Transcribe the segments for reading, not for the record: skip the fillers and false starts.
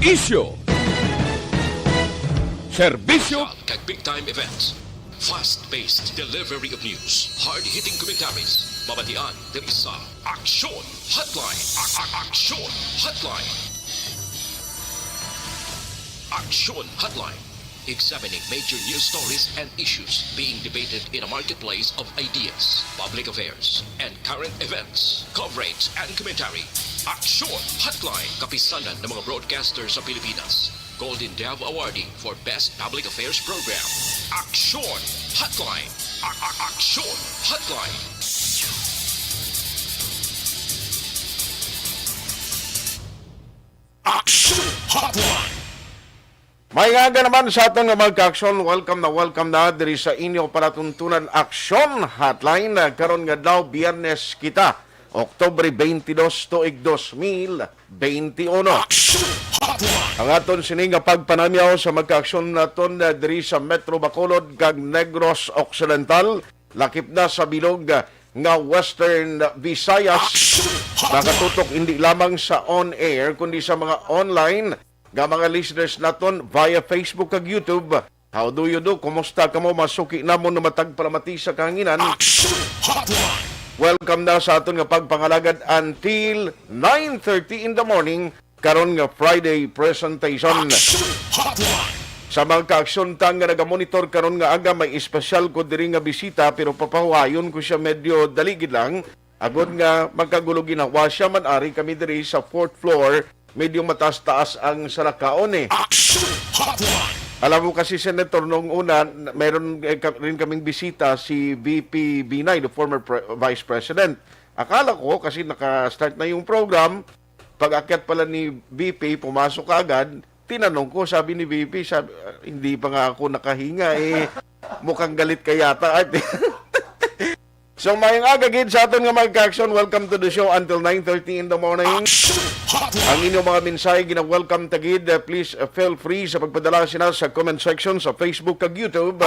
Isyo. Serbisyo. Kag big-time events. Fast-paced delivery of news. Hard-hitting commentaries. Mabatian ng isa. Aksyon Hotline. Aksyon Hotline. Aksyon Hotline. Examining major news stories and issues being debated in a marketplace of ideas, public affairs, and current events. Coverage and commentary. Aksyon Hotline. Kapisanan ng mga broadcasters sa Pilipinas. Golden Dove Awarding for Best Public Affairs Program. Aksyon Hotline. Aksyon Hotline. Aksyon Hotline. May nga naman sa aton nga magka-aksyon, welcome na diri sa inyo palatuntunan Aksyon Hotline. Karon nga daw Biyernes kita, Oktubre 22, tuig 2021. Aksyon Hotline. Ang aton sini nga pagpanamyaw sa magka-aksyon naton diri sa Metro Bacolod kag Negros Occidental, lakip na sa bilog nga Western Visayas. Nakatutok hindi lamang sa on-air kundi sa mga online nga mga listeners naton via Facebook kag YouTube. How do you do? Kumusta ka mo? Masuki na mo na matagpalamati sa kahanginan. Aksyon Hotline. Welcome na sa aton nga pagpangalagad until 9:30 in the morning karon nga Friday presentation. Aksyon Hotline. Sa mga ka-aksyon tang nga nagamonitor karon nga aga may espesyal ko diri nga bisita pero papahuayon ko siya medyo daligid lang. Agod nga magkagulo ginawa siya man ari kami diri sa 4th floor. Medyo mataas-taas ang salakaon eh. Aksyon Hotline. Alam mo kasi, Senator, noong una, mayroon rin kaming bisita si VP Binay, the former Vice President. Akala ko, kasi naka-start na yung program, pag-akyat pala ni VP, pumasok agad, tinanong ko, sabi ni VP, hindi pa nga ako nakahinga, mukhang galit ka yata. So, mayang agagid sa aton nga magka-aksyon. Welcome to the show until 9:30 in the morning. Ang inyong mga mensahe, gina-welcome tagid. Please feel free sa pagpadala sina sa comment section sa Facebook kag YouTube.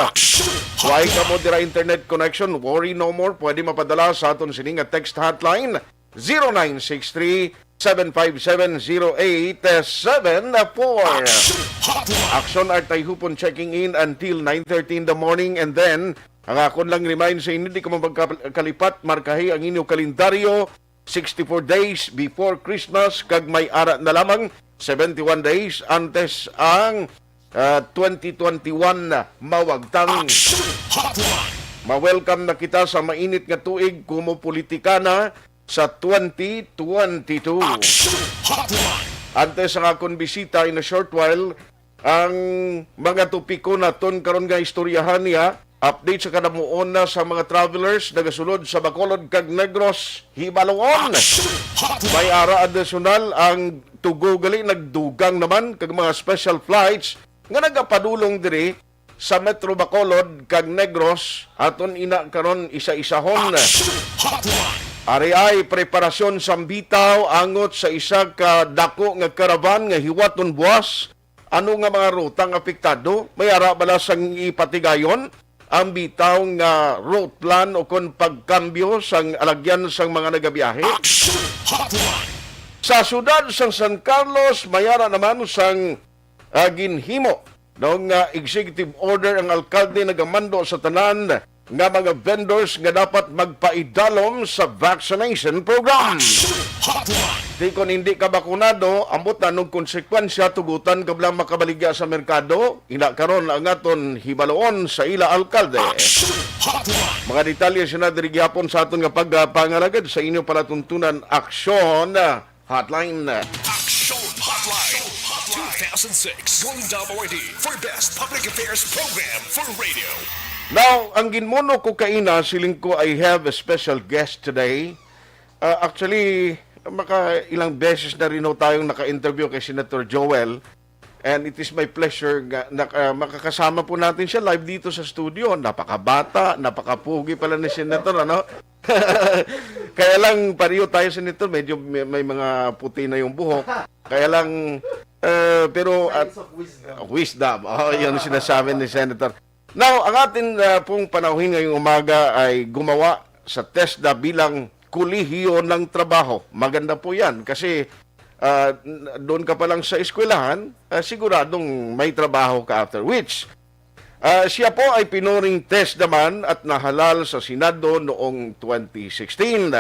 Huwag ka mo dira internet connection, worry no more. Pwede mapadala sa aton sining nga text hotline 0963-757-0874. Aksyon at Tayhopon checking in until 9:30 in the morning, and then ang akon lang remind sa inyo, di ka magkalipat, markahi ang inyong kalendaryo, 64 days before Christmas, kag may ara na lamang, 71 days antes ang 2021 mawagtang. Ma-welcome na kita sa mainit nga tuig, kumupolitikana sa 2022. Antes ang akong bisita in a short while, ang mga tupiko naton karon nga istoryahan niya. Update sa kanamuon na sa mga travelers nagasulod sa Bacolod kag Negros Hibalongon. May ara additional ang tugo gali nagdugang naman kag mga special flights nga nagapadulong diri sa Metro Bacolod kag Negros aton ina karon isa-isahon. Ari ay preparasyon sambitaw angot sa isa ka dako nga karavan nga hiwaton buwas. Ano nga mga rutang apektado? May ara bala sang ipatigayon ang bitaw nga route plan o kon pagkambyo sang alagyan sang mga nagabiyahe. Sa sudad sang San Carlos, mayara naman sang ginhimo noong executive order ang alkalde nagamando sa tanan nga mga vendors nga dapat magpaidalom sa vaccination program. Di kon hindi ka bakunado, ambot na nung konsekwensya tugutan ka blang makabaligya sa merkado, ina karon ang aton hibaloon sa ila alkalde. Mga detalye siya na diri gyapon sa aton nga pagpangalagad sa inyo palatuntunan Aksyon Hotline. Aksyon Hotline 2006 Golden Dove Award for Best Public Affairs Program for Radio. Now, ang ginmono ko kaina, siling ko I have a special guest today. Actually, ilang beses na rin tayong naka-interview kay Senator Joel. And it is my pleasure na makakasama po natin siya live dito sa studio. Napakabata, napakapugi pala ni Senator, ano? Kaya lang, pariyo tayo, Senator, medyo may mga puti na yung buhok. Kaya lang, pero... wisdom. Oh, yun sinasabi ni Senator. Now, ang atin pong panauhin ngayong umaga ay gumawa sa TESDA bilang kolehiyo ng trabaho. Maganda po yan kasi doon ka pa lang sa eskwelahan, siguradong may trabaho ka after which. Siya po ay pinuring test naman at nahalal sa Senado noong 2016.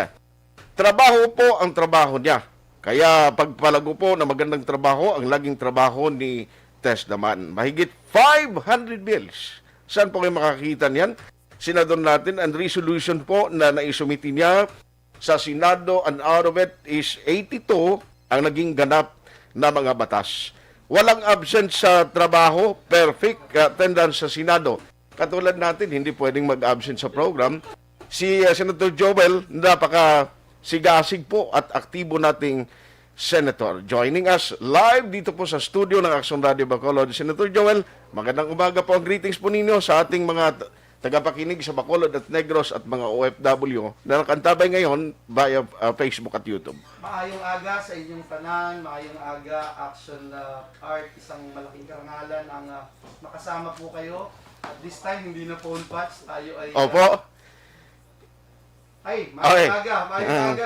Trabaho po ang trabaho niya. Kaya pagpalago po na magandang trabaho, ang laging trabaho ni Tess naman. Mahigit 500 bills. Saan po kayo makakita niyan? Senador natin, ang resolution po na naisumiti niya sa Senado, and out of it is 82 ang naging ganap na mga batas. Walang absent sa trabaho, perfect attendance sa Senado. Katulad natin, hindi pwedeng mag-absent sa program. Si Senator Joel, napaka-sigasig po at aktibo nating Senator. Joining us live dito po sa studio ng Aksyon Radio Bacolod. Senator Joel, magandang umaga po. Greetings po ninyo sa ating mga tagapakinig sa Bacolod at Negros at mga OFW na nakantabay ngayon via Facebook at YouTube. Maayong aga sa inyong tanan, maayong aga, Aksyon Art, isang malaking karangalan ang makasama po kayo. At this time, hindi na phone patch, tayo ay... Opo. Maayong aga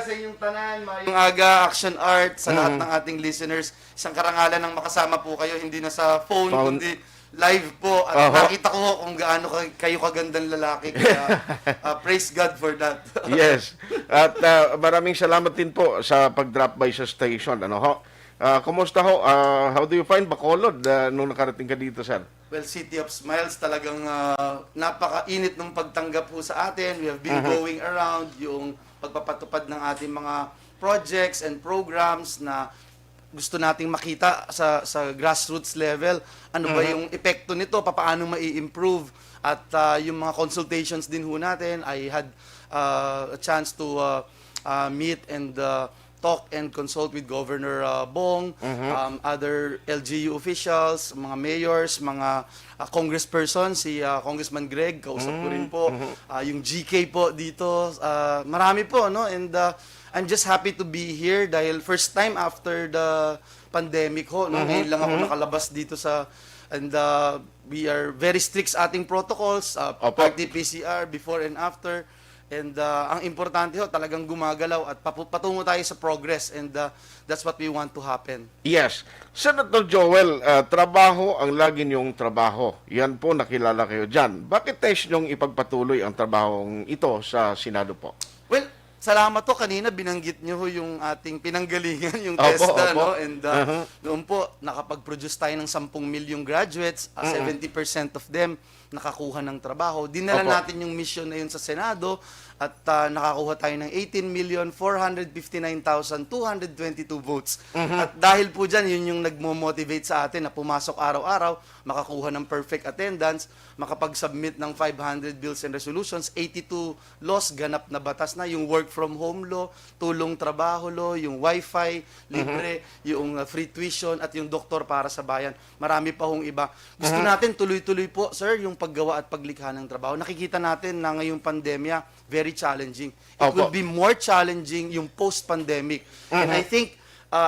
sa inyong tanan, maayong aga, Aksyon Art, sa lahat ng ating listeners. Isang karangalan ng makasama po kayo, hindi na sa phone. Kundi live po. At nakita ko kung gaano kayo kagandang lalaki. Kaya praise God for that. Yes. At maraming salamat din po sa pag-drop by sa station. Ano ho? Kumusta ho? How do you find Bacolod nung nakarating ka dito, sir? Well, City of Smiles, talagang napakainit ng pagtanggap po sa atin. We have been going around yung pagpapatupad ng ating mga projects and programs na gusto nating makita sa grassroots level. Ano ba yung epekto nito? Paano mai-improve? At yung mga consultations din ho natin, I had a chance to meet and talk and consult with Governor Bong, other LGU officials, mga mayors, mga congresspersons, si Congressman Greg, kausap ko rin po, yung GK po dito, marami po, no? And I'm just happy to be here dahil first time after the pandemic ho, no? Ngayon lang ako nakalabas dito and we are very strict sa ating protocols, RT-PCR, before and after. And ang importante ho, talagang gumagalaw at patungo tayo sa progress, and that's what we want to happen. Yes. Senator Joel, trabaho ang lagi niyong trabaho. Yan po, nakilala kayo dyan. Bakit tayo niyong ipagpatuloy ang trabahong ito sa Senado po? Well, salamat to. Kanina binanggit niyo ho yung ating pinanggalingan, yung TESDA, no? And noon po, nakapag-produce tayo ng 10 milyong graduates, 70% of them nakakuha ng trabaho. Dinala natin yung mission na yun sa Senado at nakakuha tayo ng 18,459,222 votes. At dahil po dyan, yun yung nagmo-motivate sa atin na pumasok araw-araw, makakuha ng perfect attendance, makapag-submit ng 500 bills and resolutions, 82 laws, ganap na batas na, yung work from home law, tulong trabaho law, yung wifi, libre, yung free tuition, at yung doktor para sa bayan. Marami pa hong iba. Gusto natin tuloy-tuloy po, sir, yung paggawa at paglikha ng trabaho. Nakikita natin na ngayong pandemya, very challenging. It will be more challenging yung post-pandemic. And I think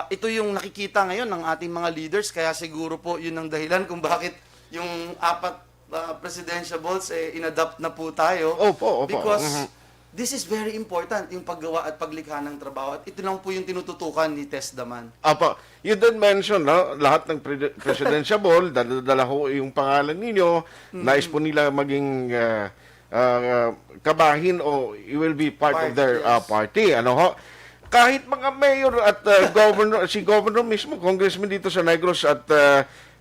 ito yung nakikita ngayon ng ating mga leaders, kaya siguro po yun ang dahilan kung bakit yung 4 presidential balls inadapt na po tayo. Because this is very important, yung paggawa at paglikha ng trabaho. At ito lang po yung tinututukan ni Tess Daman. You did mention, no, lahat ng presidential ball, dala ho yung pangalan ninyo, nais po nila maging kabahin o you will be part of their party. Ano ho? Kahit mga mayor at governor, si governor mismo, congressman dito sa Negros at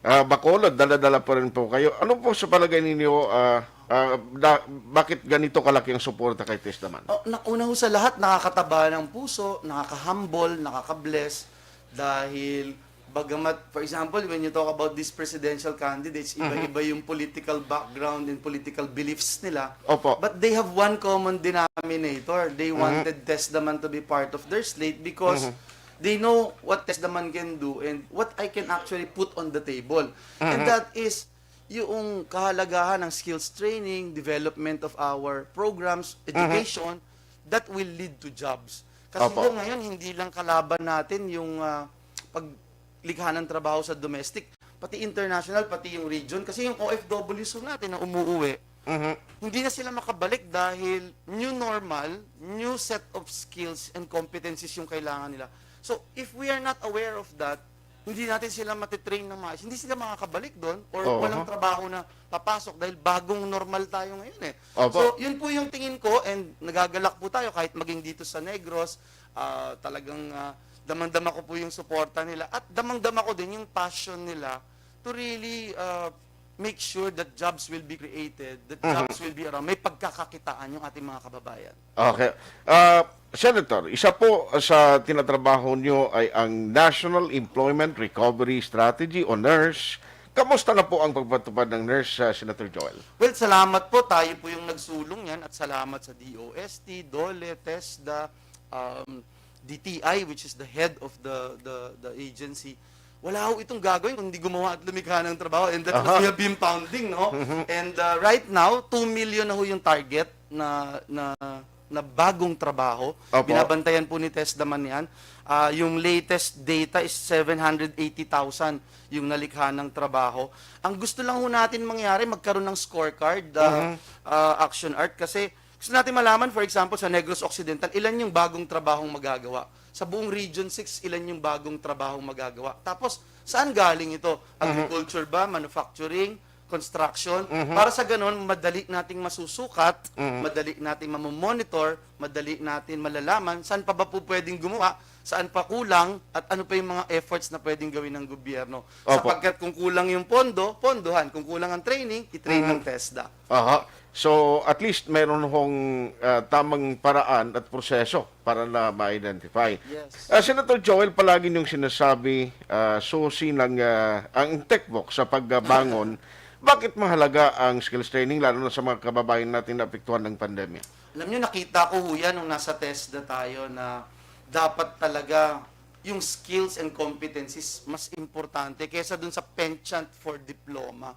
Bacolod, dala-dala pa rin po kayo. Ano po sa palagay ninyo, bakit ganito kalaki ang suporta kay Tess naman? Una ho sa lahat, nakakataba ng puso, nakaka-humble, nakaka-bless, dahil bagamat, for example, when you talk about these presidential candidates, iba-iba yung political background and political beliefs nila. But they have one common denominator. They wanted Tess Daman to be part of their slate because they know what Tess Daman can do and what I can actually put on the table. And that is yung kahalagahan ng skills training, development of our programs, education, that will lead to jobs. Kasi ngayon, hindi lang kalaban natin yung paglikha ng trabaho sa domestic, pati international, pati yung region. Kasi yung OFWs natin na umuuwi, hindi na sila makabalik dahil new normal, new set of skills and competencies yung kailangan nila. So, if we are not aware of that, hindi natin sila matitrain ng maayos. Hindi sila makakabalik doon or Oo. walang trabaho na papasok dahil bagong normal tayo ngayon eh. Opo. So, yun po yung tingin ko and nagagalak po tayo kahit maging dito sa Negros, talagang damang-dama ko po yung suporta nila at damang-dama ko din yung passion nila to really make sure that jobs will be created, that jobs will be around. May pagkakakitaan yung ating mga kababayan. Okay. Senator, isa po sa tinatrabaho nyo ay ang National Employment Recovery Strategy o NERS. Kamusta na po ang pagpatupad ng NERS, Senator Joel? Well, salamat po. Tayo po yung nagsulong yan at salamat sa DOST, DOLE, TESDA, DTI, which is the head of the agency. Wala ho itong gagawin kung hindi gumawa at lumikha ng trabaho. And that's what we have been pounding, no? And right now, 2 million na ho yung target na bagong trabaho. Opo. Binabantayan po ni TESDA man yan. Yung latest data is 780,000 yung nalikha ng trabaho. Ang gusto lang ho natin mangyari, magkaroon ng scorecard, Aksyon Art, kasi gusto natin malaman, for example, sa Negros Occidental, ilan yung bagong trabahong magagawa. Sa buong Region 6, ilan yung bagong trabahong magagawa. Tapos, saan galing ito? Agriculture ba? Manufacturing? Construction? Para sa ganun, madali nating masusukat, madali nating mamomonitor, madali natin malalaman saan pa ba po pwedeng gumawa, saan pa kulang, at ano pa yung mga efforts na pwedeng gawin ng gobyerno. Opo. Sapagkat kung kulang yung pondo, pondohan. Kung kulang ang training, i-train ng TESDA. Aha. So, at least mayroon hong tamang paraan at proseso para na ma-identify. Yes. Senator Joel, palagi niyong sinasabi, susi ng ang TechVox sa pagbangon. Bakit mahalaga ang skills training, lalo na sa mga kababayan natin na apektuhan ng pandemya? Alam nyo, nakita ko ho yan nung nasa TESDA tayo na dapat talaga yung skills and competencies mas importante kaysa dun sa penchant for diploma.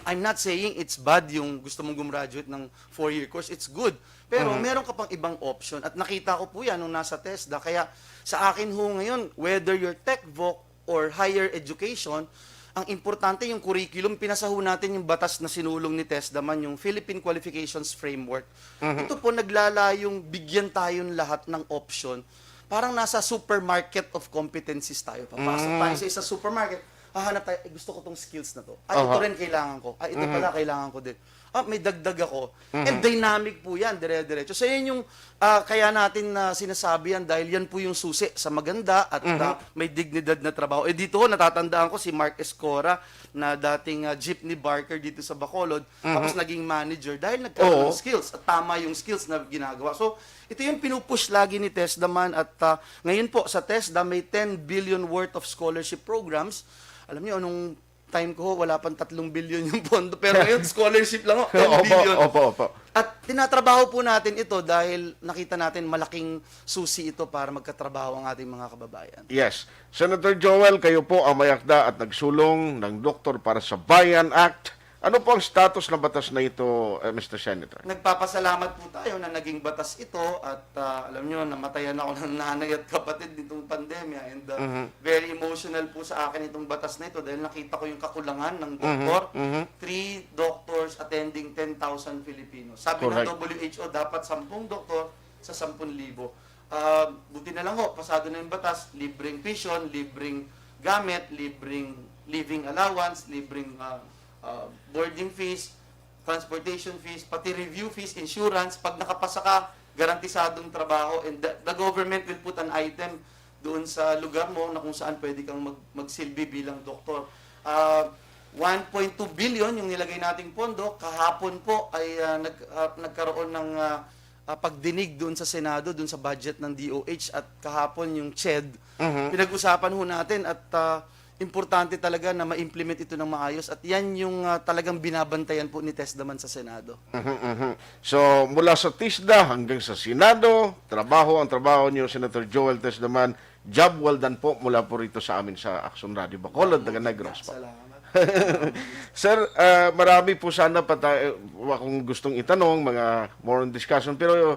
I'm not saying it's bad yung gusto mong gumraduate ng 4-year course. It's good. Pero meron ka pang ibang option. At nakita ko po yan nung nasa TESDA. Kaya sa akin ho ngayon, whether you're TechVoc or higher education, ang importante yung curriculum, pinasaho natin yung batas na sinulong ni TESDA man, yung Philippine Qualifications Framework. Ito po naglalayong bigyan tayo lahat ng option. Parang nasa supermarket of competencies tayo. Papasok tayo sa isang supermarket, hahanap tayo, gusto ko tong skills na to. Ito rin kailangan ko. Ito pala kailangan ko din. May dagdag ako. And dynamic po yan, dire-diretso. So yan yung kaya natin sinasabi yan dahil yan po yung susi sa maganda at may dignidad na trabaho. Dito ho, natatandaan ko si Mark Escora na dating jeepney barker dito sa Bacolod, tapos naging manager dahil nagkaroon ng skills at tama yung skills na ginagawa. So ito yung pinupush lagi ni TESDA man at ngayon po sa TESDA may 10 billion worth of scholarship programs. Alam niyo, anong time ko, wala pang 3 billion yung pondo. Pero ngayon, scholarship lang, 10 billion. Opo. At tinatrabaho po natin ito dahil nakita natin malaking susi ito para magkatrabaho ang ating mga kababayan. Yes. Senator Joel, kayo po ang mayakda at nagsulong ng Doktor para sa Bayan Act. Ano po ang status ng batas na ito, Mr. Senator? Nagpapasalamat po tayo na naging batas ito at alam nyo, namatayan ako ng nanay at kapatid nitong pandemya and very emotional po sa akin itong batas na ito dahil nakita ko yung kakulangan ng doktor. 3 doctors attending 10,000 Filipinos. Sabi ng WHO, dapat 10 doktor sa 10,000. Buti na lang ho, pasado na yung batas, libreng tuition, libreng gamit, libreng living allowance, libreng boarding fees, transportation fees, pati review fees, insurance. Pag nakapasa ka, garantisadong trabaho and the government will put an item doon sa lugar mo na kung saan pwede kang magsilbi bilang doktor. 1.2 billion yung nilagay nating pondo. Kahapon po ay nagkaroon ng pagdinig doon sa Senado, doon sa budget ng DOH at kahapon yung CHED. Pinag-usapan ho natin at importante talaga na ma-implement ito ng maayos at yan yung talagang binabantayan po ni TESDA man sa Senado. So, mula sa TISDA hanggang sa Senado, ang trabaho niyo, Senator Joel TESDA man, job well done po mula po rito sa amin sa Aksyon Radio Bacolod, Taga Negros po. Salamat. Sir, marami po sana pa tayo, kung gustong itanong, mga more on discussion, pero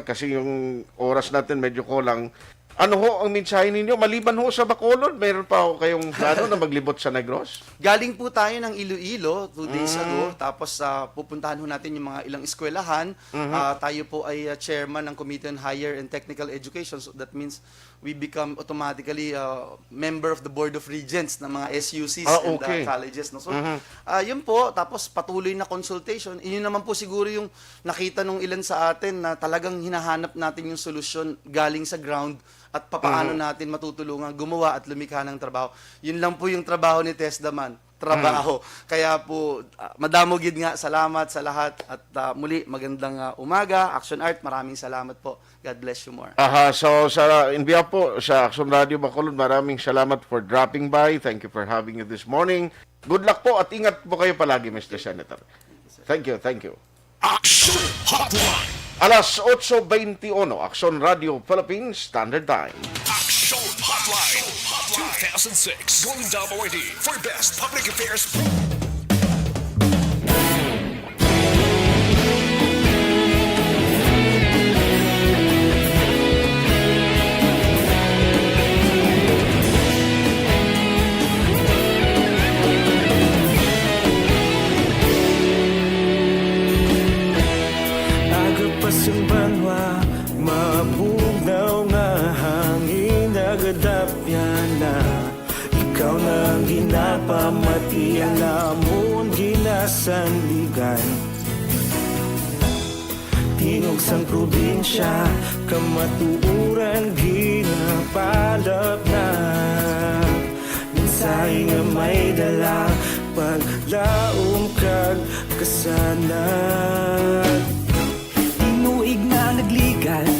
kasi yung oras natin medyo kulang. Ano ho ang mensahe ninyo? Maliban ho sa Bacolod, mayroon pa ho kayong plano na maglibot sa Negros? Galing po tayo ng Iloilo 2 days ago. Tapos pupuntahan ho natin yung mga ilang eskwelahan. Tayo po ay chairman ng Committee on Higher and Technical Education. So that means we become automatically member of the Board of Regents ng mga SUCs and okay. colleges. No? So, yun po, tapos patuloy na consultation. Yun naman po siguro yung nakita nung ilan sa atin na talagang hinahanap natin yung solusyon galing sa ground at papaano natin matutulungan gumawa at lumikha ng trabaho. Yun lang po yung trabaho ni Tesdaman. Trabaho. Kaya po, madamo gid nga, salamat sa lahat. At muli, magandang umaga. Action Art, maraming salamat po. God bless you more. So sa India po, sa Aksyon Radio Bacolod, maraming salamat for dropping by. Thank you for having you this morning. Good luck po at ingat po kayo palagi, Mr. Senator. Thank you, thank you. Aksyon Hotline. Alas 8:21, Aksyon Radio Philippines Standard Time. Aksyon Hotline 2006 Golden Award for Best Public Affairs. Agapasang banwa, mabugaw nga hangin, nagadapyan na. Ikaw nang ginapamati, alamon ginasanligan. Tingog sang probinsya, kamatuuran ginapalap na. Minsay nga may dala, paglaom kag kasanat. Tinuig na nagligan,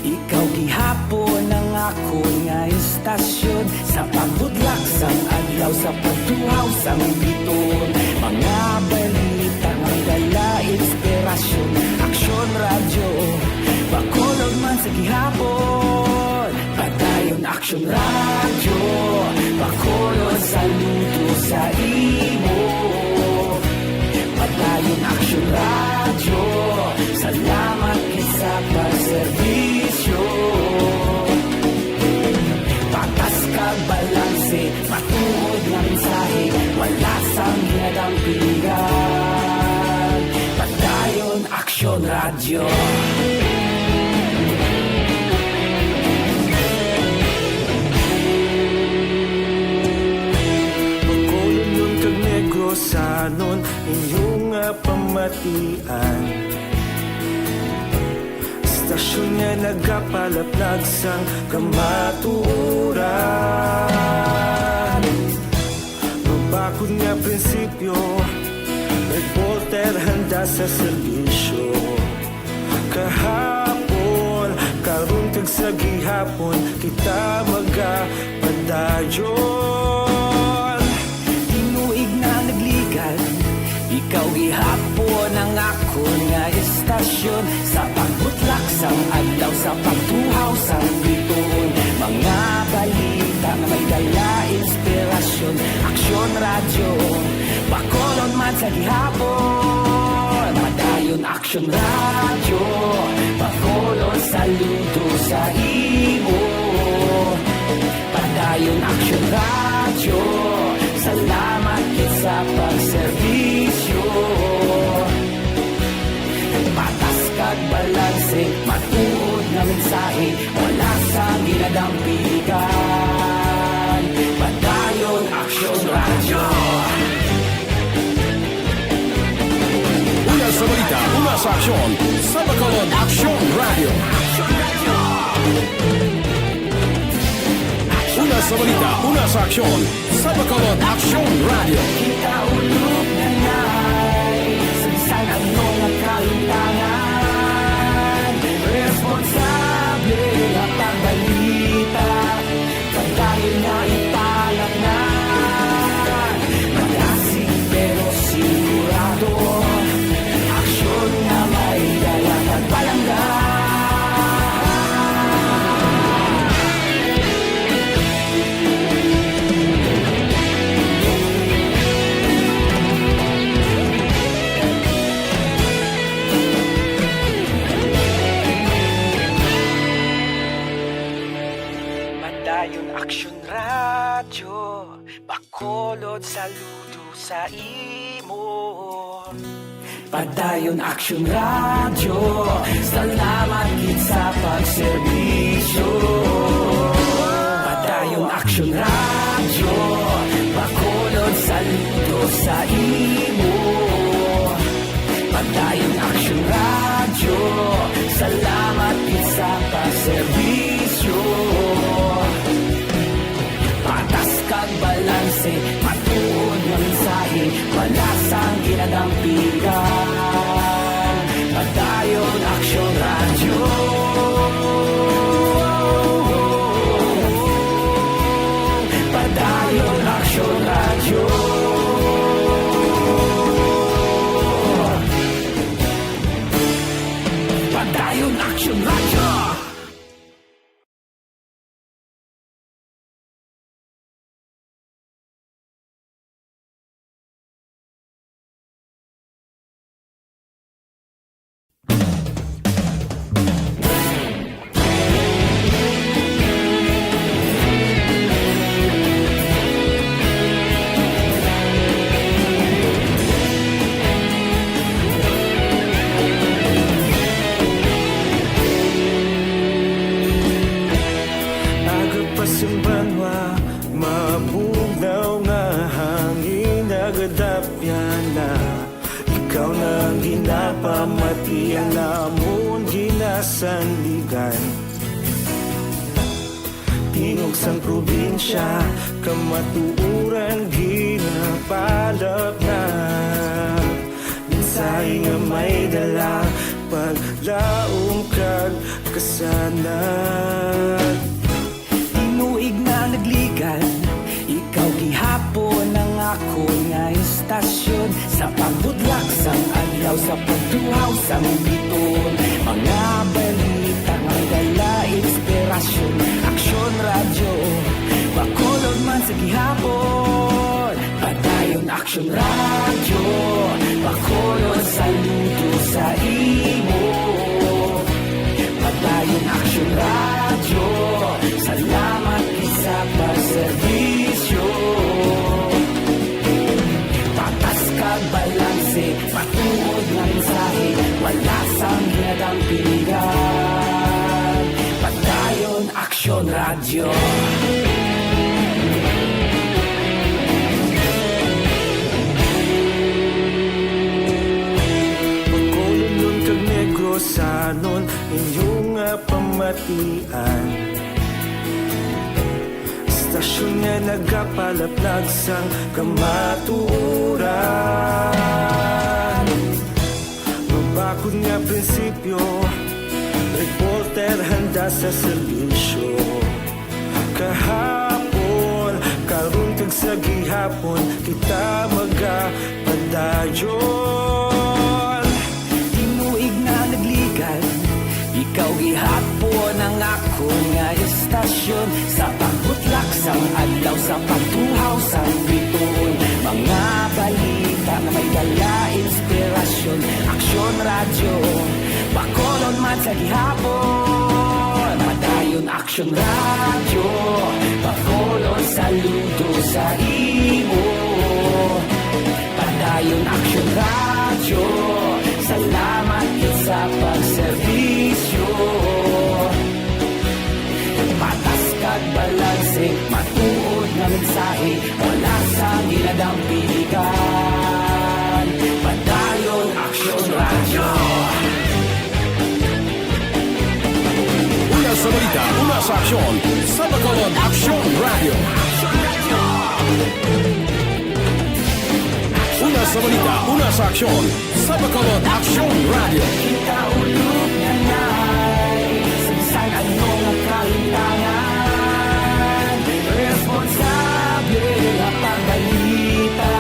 ikaw gihapon ang ako nga istasyon. Sa pagbudlak sang adlaw, sa pagtuhaw sang biton. Mga balita nga dala inspirasyon. Aksyon radyo, Bacolod man sa gihapon. Padayon Aksyon radyo, Bacolod saludo sa imo. Padayon Aksyon radyo, salamat sa pagserbisyo. Patas kag balanse, matuod na mensahe, wala sang hinadampingan. Padayon Aksyon radyo. Bacolod nun kag Negros sanon inyong pamatian. Istasyon nga nagapalaplag sang kamaturan. Mabakod nga prinsipyo, reporter handa sa serbisyo. Kahapon, karon kag sa gihapon, kita magapadayon. Tinuig na nagligan, ikaw gihapon ang ako nga istasyon. Sa pagbutlak sang adlaw, sa pagtuhaw sang biton. Mga balita na may dala inspirasyon. Aksyon radyo, Bacolod man sa gihapon. Madayon Aksyon radyo, Bacolod saludo sa imo. Padayon Aksyon radyo, salamat sa pagserbisyo. Patas kag balanse, matuod na mensahe, wala sang ginadampigan. Padayon Aksyon radyo. Una sa balita, una sa aksyon, sa Bacolod Aksyon Radio. Una sa balita, una sa aksyon, sa Bacolod Aksyon Radio. Kita ulog na na'y sinsan ang mga kalintangan. Responsable at ang balita, pagkain na ipalat na. Malasig pero sigurado, aksyon na may dalang at palanggan. Padayon Aksyon radyo, Bacolod saludo sa imo. Padayon Aksyon radyo, salamat gid sa pagserbisyo. Padayon Aksyon Radyo, bakulod saludo sa imo. Padayon Aksyon Radyo, salamat sa paserbisyo. Patas kag balanse, matuod ng mensahe, wala sang ginadampigan. Padayon Aksyon Radyo. Padayon Aksyon Radyo. Padayon Aksyon Radyo. Agapasumbanwa, mabugnaw nga hangin nagadapyan na. Ikaw na ang ginapamatian namon ginasandigan. Tingog sang probinsya, kamatuuran ginapalap na. Minsay nga may dala, paglaong kag kasanag. Tinuig na nagligan, ikaw gihapon ang ako nga istasyon. Sa pagbudlak sang adlaw, sa pagduhaw sang biton. Mga balita nga dala inspirasyon. Aksyon Radyo, bakulod man sa gihapon. Padayon Aksyon Radyo, bakulod saludo sa imo. Padayon Aksyon Radyo, salamat sa pagserbisyo. Patas kag balanse, matuod na mensahe, wala sang ginadampigan. Padayon Aksyon Radyo. Pagkulunod kag Negrosanon, inyong pamatian. Istasyon nga nagapalaplag sang kamatuuran. Mabakod nga prinsipyo, reporter handa sa serbisyo. Kahapon, karon kag sa gihapon, kita magapadayon. Tinuig na nagligan, ikaw gihapon ang ako nga istasyon. Sa pagbutlak sang adlaw, sa pagtuhaw sang biton. Mga balita na may dala inspirasyon. Aksyon Radyo, bakolon man sa gihapon. Padayon Aksyon Radyo, bakolon saludo sa imo. Padayon Aksyon Radyo, salamat sa pagserbisyo. Patas kag balanse, matuod na mensahe, wala sang ginadampigan. Padayon Aksyon Radyo. Una sa balita, una sa aksyon, sa Bacolod Aksyon Radio. Una sa balita, una sa aksyon, sa Bacolod Aksyon Radio. Kita ulog na na'y sabisan anong kahintangan. Responsable na pagbalita,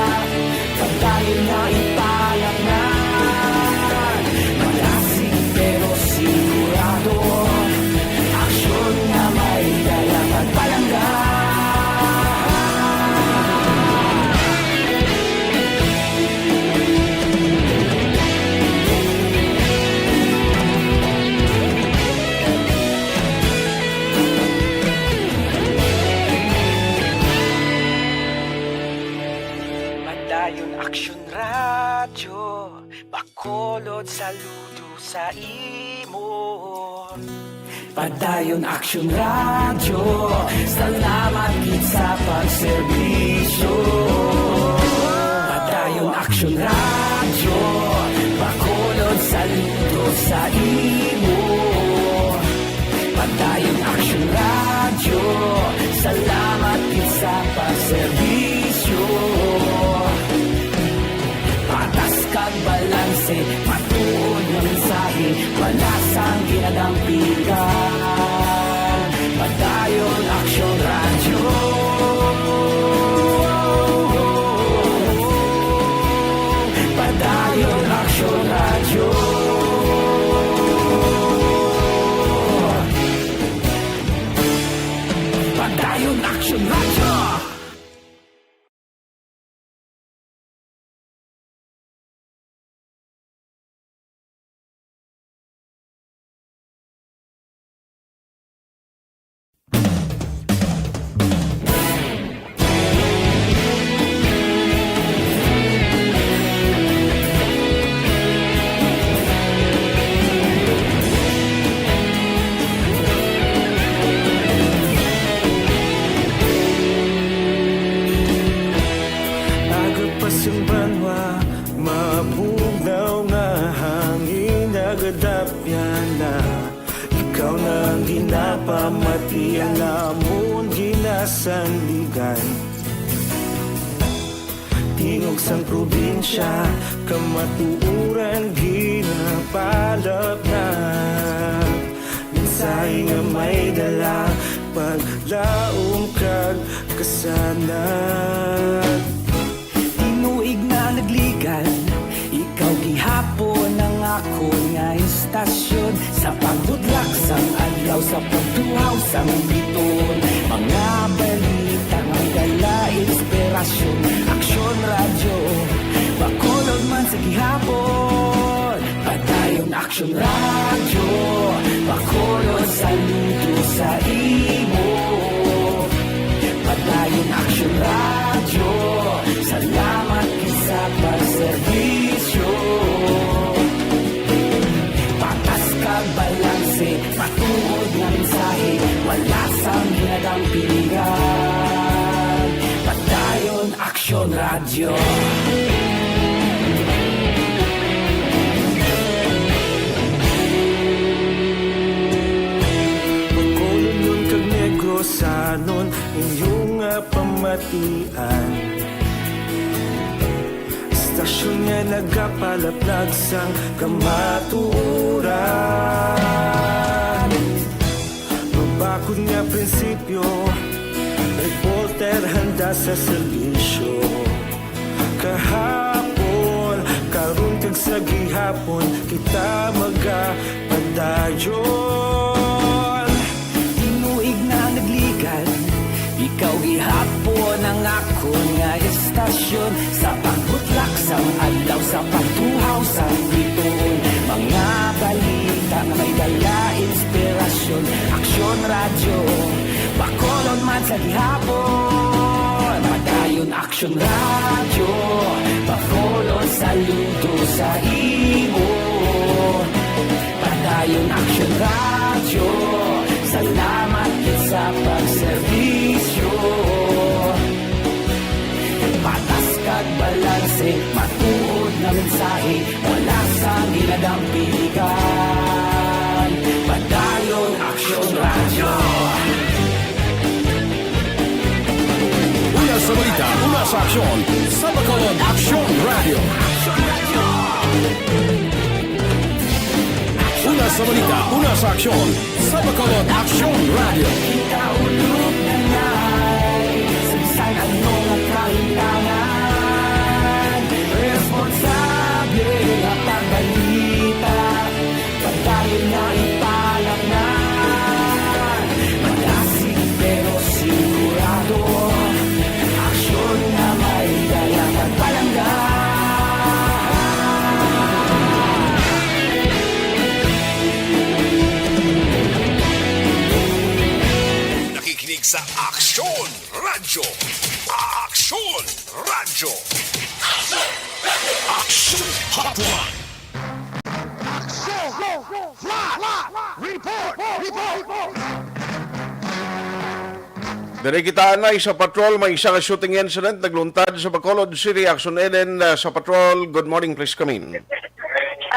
pagdayon na ipalat na. Malasing pero sigurado, aksyon na may dalang pagpalanggan. Padayon Aksyon Radyo, bakolod saludo sa imo. Padayon Aksyon Radyo, salamat gid sa pagserbisyo. Padayon Aksyon Radyo, bakulod saludo sa imo. Padayon Aksyon Radyo, salamat gid sa pagserbisyo. Patas kag balanse, matuod nga mensahe, wala sang ginadampigan. Padayon Aksyon Radyo. Padayon Aksyon Radyo. Padayon Aksyon Radyo. Agapasumbanwa, mabugnaw nga hangin nagadapyan na. Ikaw na ang ginapamatian namon ginasandigan. Tingog sang probinsya, kamatuuran ginapalap na. Mensahe nga may dala, paglaom kag kasanan. Tinuig na nagligan, ikaw gihapon ang ako nga istasyon. Sa pagbudlak sang adlaw, sa pagtuhaw sang biton. Mga balita nga dala inspirasyon. Aksyon Radyo, bakulod man sa gihapon. Padayon Aksyon Radyo, bakulod saludo sa imo. Padayon Aksyon Radyo, salamat sa pagserbisyo. Patas kag balanse, matuod nga mensahe, wala sang ginadampigan. Padayon Aksyon Radyo. Bakulod nun kag Negrosanon, inyong pamatian. Istasyon nga nagapalaplag sang kamatuuran. Mabakod nga prinsipyo, reporter handa sa serbisyo. Kahapon, karon kag sa gihapon, kita magapadayon. Tinuig na nagligan, ikaw gihapon ang ako nga istasyon. Sa pagbutlak sang adlaw, sa pagtuhaw sang biton. Mga balita na may dala inspirasyon. Aksyon Radyo, bakulod man sa gihapon. Padayon Aksyon Radyo, bakulod saludo sa imo. Padayon Aksyon Radyo, salamat sa pagserbisyo. Patas kag balanse, matuod na mensahe, wala sang ginadampigan. Padayon Aksyon Radyo. Una sa balita, una sa aksyon, sa Bacolod Aksyon Radio. Una sa balita, una sa aksyon, sa Bacolod Aksyon Radio. Kita ulog na ngay, sabisan ano nga kahintangan. Responsable na pagbalita, padayon na ipalak na. Malasig pero sigurado, aksyon na may dala pagpalanggan. Nakikinig sa Aksyon Radyo. Aksyon Radyo. Aksyon Hotline. Aksyon! Report! Report! Dere kita na sa patrol, may isa ka shooting incident nagluntad sa Bacolod City. Aksyon Eden sa patrol. Good morning, please come in.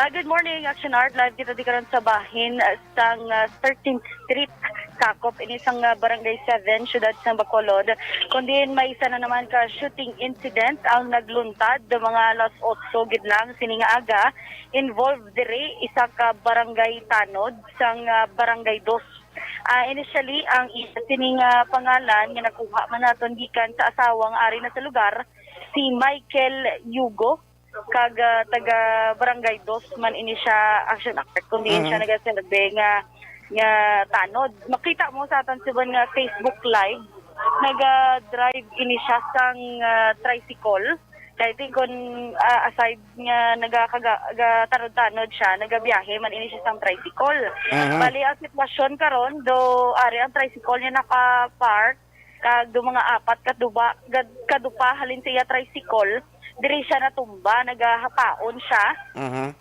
Good morning, Aksyon Art. Live kita di karon sa bahin sang 13th Street, sakop ini sang Barangay 7, syudad sa Bacolod. Kundi may isa na naman ka shooting incident ang nagluntad do mga alas 8 gidlang sininga aga. Involved diri isa ka barangay tanod sang Barangay 2. Initially, ang isa sining pangalan nga nakuha man naton gikan sa asawang ari na sa lugar, si Michael Yugo, kag taga Barangay 2 man ini siya action actor, kundi siya nagasilbi nga tanod. Makita mo sa aton siban nga Facebook Live, naga-drive ini siya sang tricycle. Dahil kung aside nga nagakatanod-tanod siya, nagabiyahe man ini siya sang tricycle. Bali ang sitwasyon karon do ari ang tricycle niya naka-park kag do mga apat kadupa halin siya tricycle, diri siya natumba, nagahapaon siya.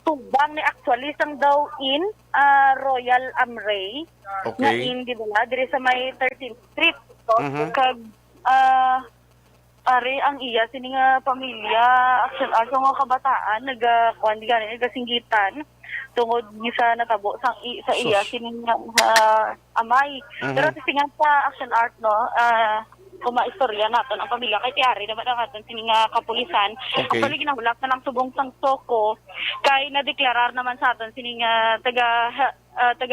Tumbang ni actually sang daw in Royal Amray. Okay. Na in diri sa may 13th Street. Kag ari ang iya sining pamilya action nga kabataan nagakuan di ganin nagasinggitan tungod ni sa natabo sa iya sining amay. Pero tingan sa action art no kumaistorya naton ang pamilya kay tiari naman ang aton sining kapulisan. Okay. Actually ginahulak na ng subong sang soko kay nadeklarar naman sa aton sining taga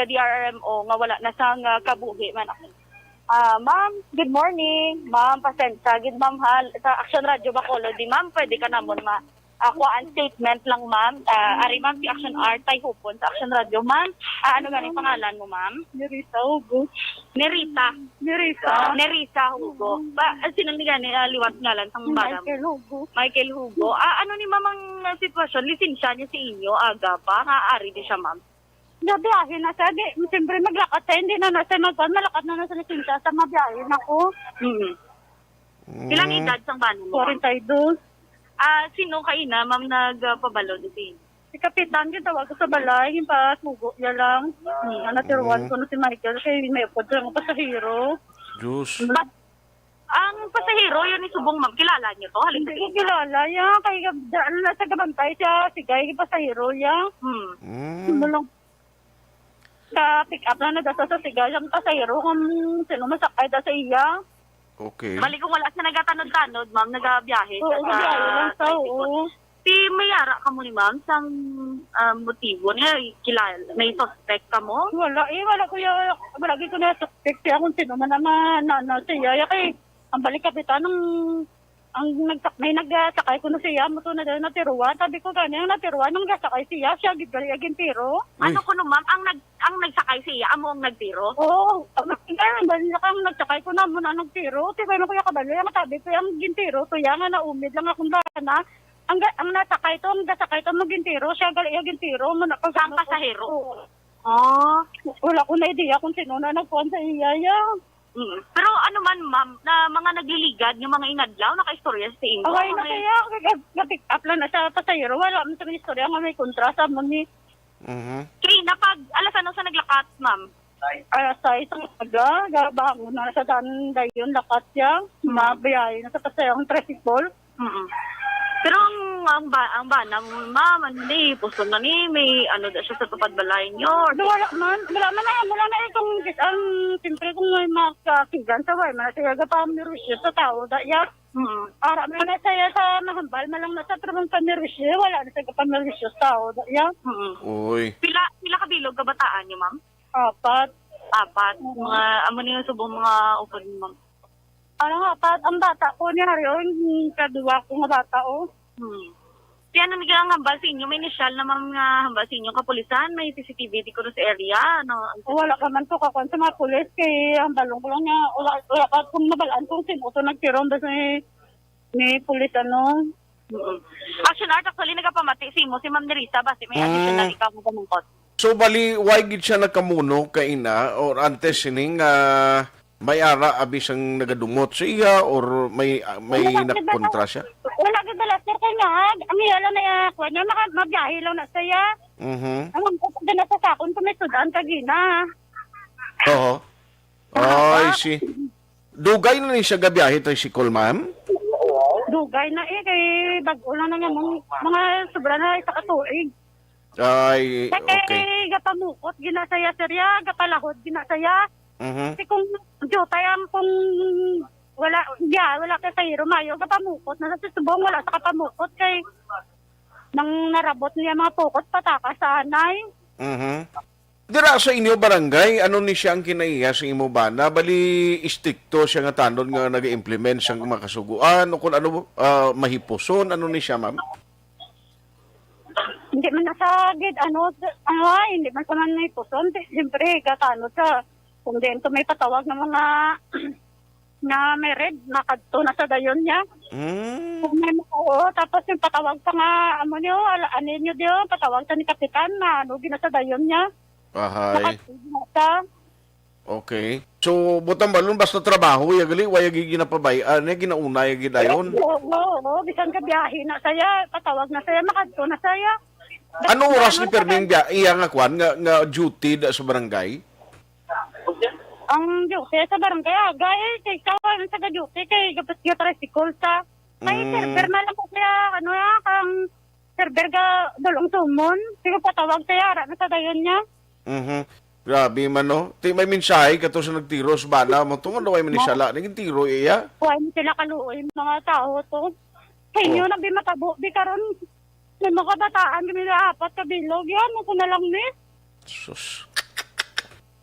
DRMO nga wala na sang kabuhi man. Ma'am, good morning. Ma'am, pasensya. Good ma'am, sa Aksyon Radio Bacolod, di ma'am, pwede ka naman kuhaan statement lang ma'am. Ari ma'am, si Aksyon Art, Tayhopon sa Aksyon Radio. Ma'am, ano nga yung pangalan mo ma'am? Nerita Hugo. Nerita Hugo. Sino ni gani liwat ngalan sang bagam? Michael Hugo. Ano ni mamang sitwasyon? Lisensya niya si inyo, aga pa? Ari di siya ma'am? Nabiyahe na siya. Siyempre maglakad siya. Hindi na nasa magpan. Malakad na nasa lisensa sa mabiyahe na ko. Ilang edad sang bano mo? 42. Sino kayo na ma'am nagpabalo din? Si Kapitan, gitawag ko sa balay. Yung pasugo niya lang. Natiruan ko na si Michael. Kaya may upod lang ang pasahero. Diyos. Ang pasahero, yun ni Subong ma'am. Kilala niyo to? Hindi ko kilala. Yan. Kaya nasa gabantay siya. Sigay, yung pasahero yan. Lang. Sa pick-up na nagasa sa sigay. Yung pasahero kung sino masakay da sa iya. Okay. Bali kung wala siya nagatanod-tanod, ma'am, nagabiyahe. Oo, nagabiyahe lang sa oo. Si mayara ka mo ni ma'am, sang motibo niya, kilala, may suspect ka mo? Wala wala ko yung, malagi ko na suspect siya kung sino man naman, siya. Kaya, ang balik Kapitan, may nagsakay ko na siya, muto na dahil natiruan. Sabi ko ganyan, natiruan, nang nagsakay siya gigali aging tiro. Ano ko no ma'am, ang nagsakay siya, amo ang nagtiro? Oo, ang nagsakay ko na muna nagtiro. Tibay na ko yung kabalo, yung matabi ko yung gintiro. To yan, naumid lang akong dana. Ang nasakay to, magintiro, siya gali yung gintiro. Saan pasahero? Wala ko na idea kung sino na nagpuan sa iya yan. Pero ano man ma'am, na mga nagliligad, yung mga inadlaw, naka-istorya sa inyo? Okay na kaya, nag-pick up lang na sa pasahero. Wala mo sa istorya nga may kontra sa mo ni. Kaya pag alas ano sa naglakat ma'am? Sa isang aga, gabangon na sa tanday yun, lakat siya. Mabiyahe na sa pasahero, tricycle. Pero ang bana, ma'am, hindi, puso na ni, may ano da siya sa tupad balay nyo. Wala na itong siyempre kung may makakigan sa way, siya pa mirusyo sa tao, daya. Ara mo na siya sa mahambal, malang nasa trabang pamirusyo, wala na siya pa mirusyo sa tao, daya. Uy. Pila kabilog kabataan nyo, ma'am? 4. Mga, amo niyo subong mga upod mo, ma'am? Ang bata ko niya yung kadua ko nga bata o. Kaya ano nga ang hambal sa inyo? May inisyal naman nga hambal sa inyo kapulisan? May CCTV di ko sa area? Wala ka man to kakuan sa mga pulis kay ang balong ko lang niya. Wala ka kung mabalaan kung sino ito nagtirom ba ni pulis ano. Action Art, actually nagapamati si Ma'am Nerissa ba? May additional ikaw mo kamungkot. So, bali, why gid siya nakamuno kay ina or antes sining may ara abis ang nagadumot sa iya or may nakontra siya? Wala gid balas sir kay nga. Ang iyala na kuan niya mabiyahe lang na saya. Ang ko na sa sakon ko may sudan kagina. Oo. I see. Dugay na ni siya gabiyahe tricycle, ma'am? Dugay na kay bago lang na nga mga sobra na sa katuig. Ay, okay. Kay gapamukot, ginasaya sirya, gapalahod, ginasaya. Mhm. Kasi kung jutay ang kung wala kay sa Mayo, kapamukot na sa subong, wala sa kapamukot kay nang narabot niya mga pukot pataka sa anay. Mhm. Dira sa inyo barangay, ano ni siya ang kinaiya sa imo ba? Na bali istikto siya nga tanon nga nag-implement siyang makasuguan o kung ano mahipuson, ano ni siya, ma'am? Hindi man nasagid, hindi man sa man may puson. Siyempre, katano sa, kung din to may patawag ng mga na may red, nakadto na sa dayon niya. Kung may tapos yung patawag pa nga, anin nyo diyo, patawag sa ni Kapitan na ginasa dayon niya. Ahay. Nakadto Okay. So, butang balon basta trabaho, yagali, wayagi ginapabayaan, ginauna, yagi dayon. Oo, bisan ka biyahe na saya, patawag na saya, makadto na saya. Ano oras ni Perning iya nga kwan, nga duty da sa barangay? Ang duty sa barangay aga kay kawan sa duty kay gabas yung tricycle sa kay server na lang ko kaya kang server ga dolong sumon sigo patawag saya ara na sa dayon niya. Grabe man no. Ti may mensahe kato sa nagtiro sa bana mo tungod way man isala naging tiro iya. Why mo sila kaluoy mga tao to. Kay inyo na bimatabo bi karon may mga bataan kami na apat ka bilog yan mo na lang ni. Sus.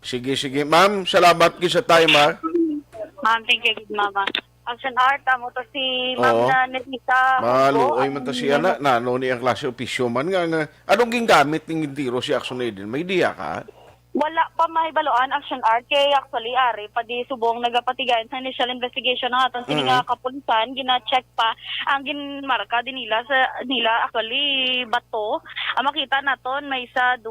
Sige, ma'am. Salamat ki sa time, ha? Ma'am, thank you, mama. Action art, mo to si Oo. Ma'am na Nesita. Maluoy man ta siya na ano ni ang klase opisyo man nga anong gingamit ning tiro si Aksyon din? May idea ka? Wala pa mahibaloan action art kay actually ari pa di subong nagapatigayon sa initial investigation ng aton sini nga kapulisan gina-check pa ang ginmarka din nila sa nila actually bato ang makita naton may 1 2 3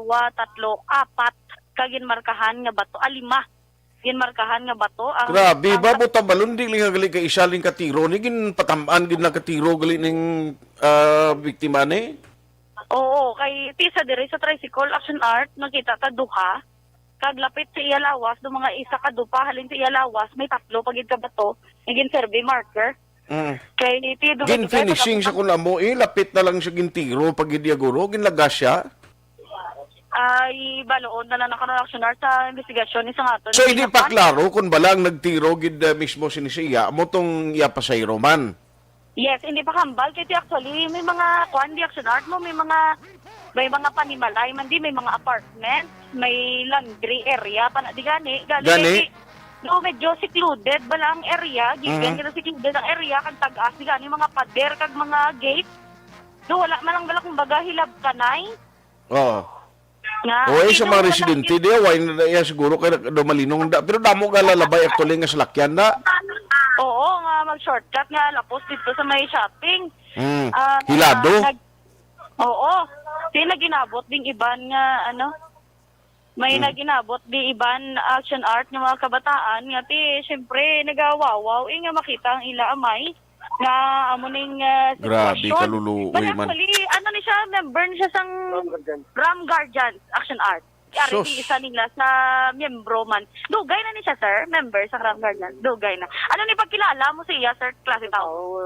4 kaginmarkahan nga bato 5 ginmarkahan nga bato ang Grabe ba buta balon di lang gali ka isa ling katiro ni gin patamaan gid na katiro gali ning biktima ni. Oo kay ti sa diri sa tricycle action art nakita ta duha kaglapit sa iya lawas do mga isa ka dupa halin sa iya lawas may 3 pagid ka bato gin survey marker kay ti duga Gin finishing sa kun amo lapit na lang siya gin tiro pag gid guro ginlagas siya. ay baloon na lang nakaroon action art sa investigasyon ni sa aton. So hindi pa klaro kung balang nagtiro gid mismo sinisiya mo tong iya pasayro man. Yes, hindi pa kambal kasi actually may mga kuan di action art mo may mga panimalay man di may mga apartment, may laundry area pa na di gani. Gani? No, medyo secluded bala ang area, gigan kita secluded ang area kag tag-as di gani mga pader kag mga gate. Do wala man lang bala kumbaga hilab kanay. Oo. Nga. Oy sa mga residente di way na iya siguro kay do malinong da pero damo ga lalabay actually nga salakyan na. Oo, nga mag-shortcut nga lapos dito sa may shopping. Hilado. Oo. Di naginabot ding iban nga may naginabot di iban action art ng mga kabataan nga ti syempre nagawawaw nga makita ang ila amay nga amo ning Grabe kaluluoy But man. actually ni siya member ni siya sang Ram Guardians action art. Kaya Sus. isa nila sa miyembro man. Dugay na ni siya, sir. Member sa Ram Guardians. Dugay na. Ano ni pagkilala mo siya, sir? Klase tao?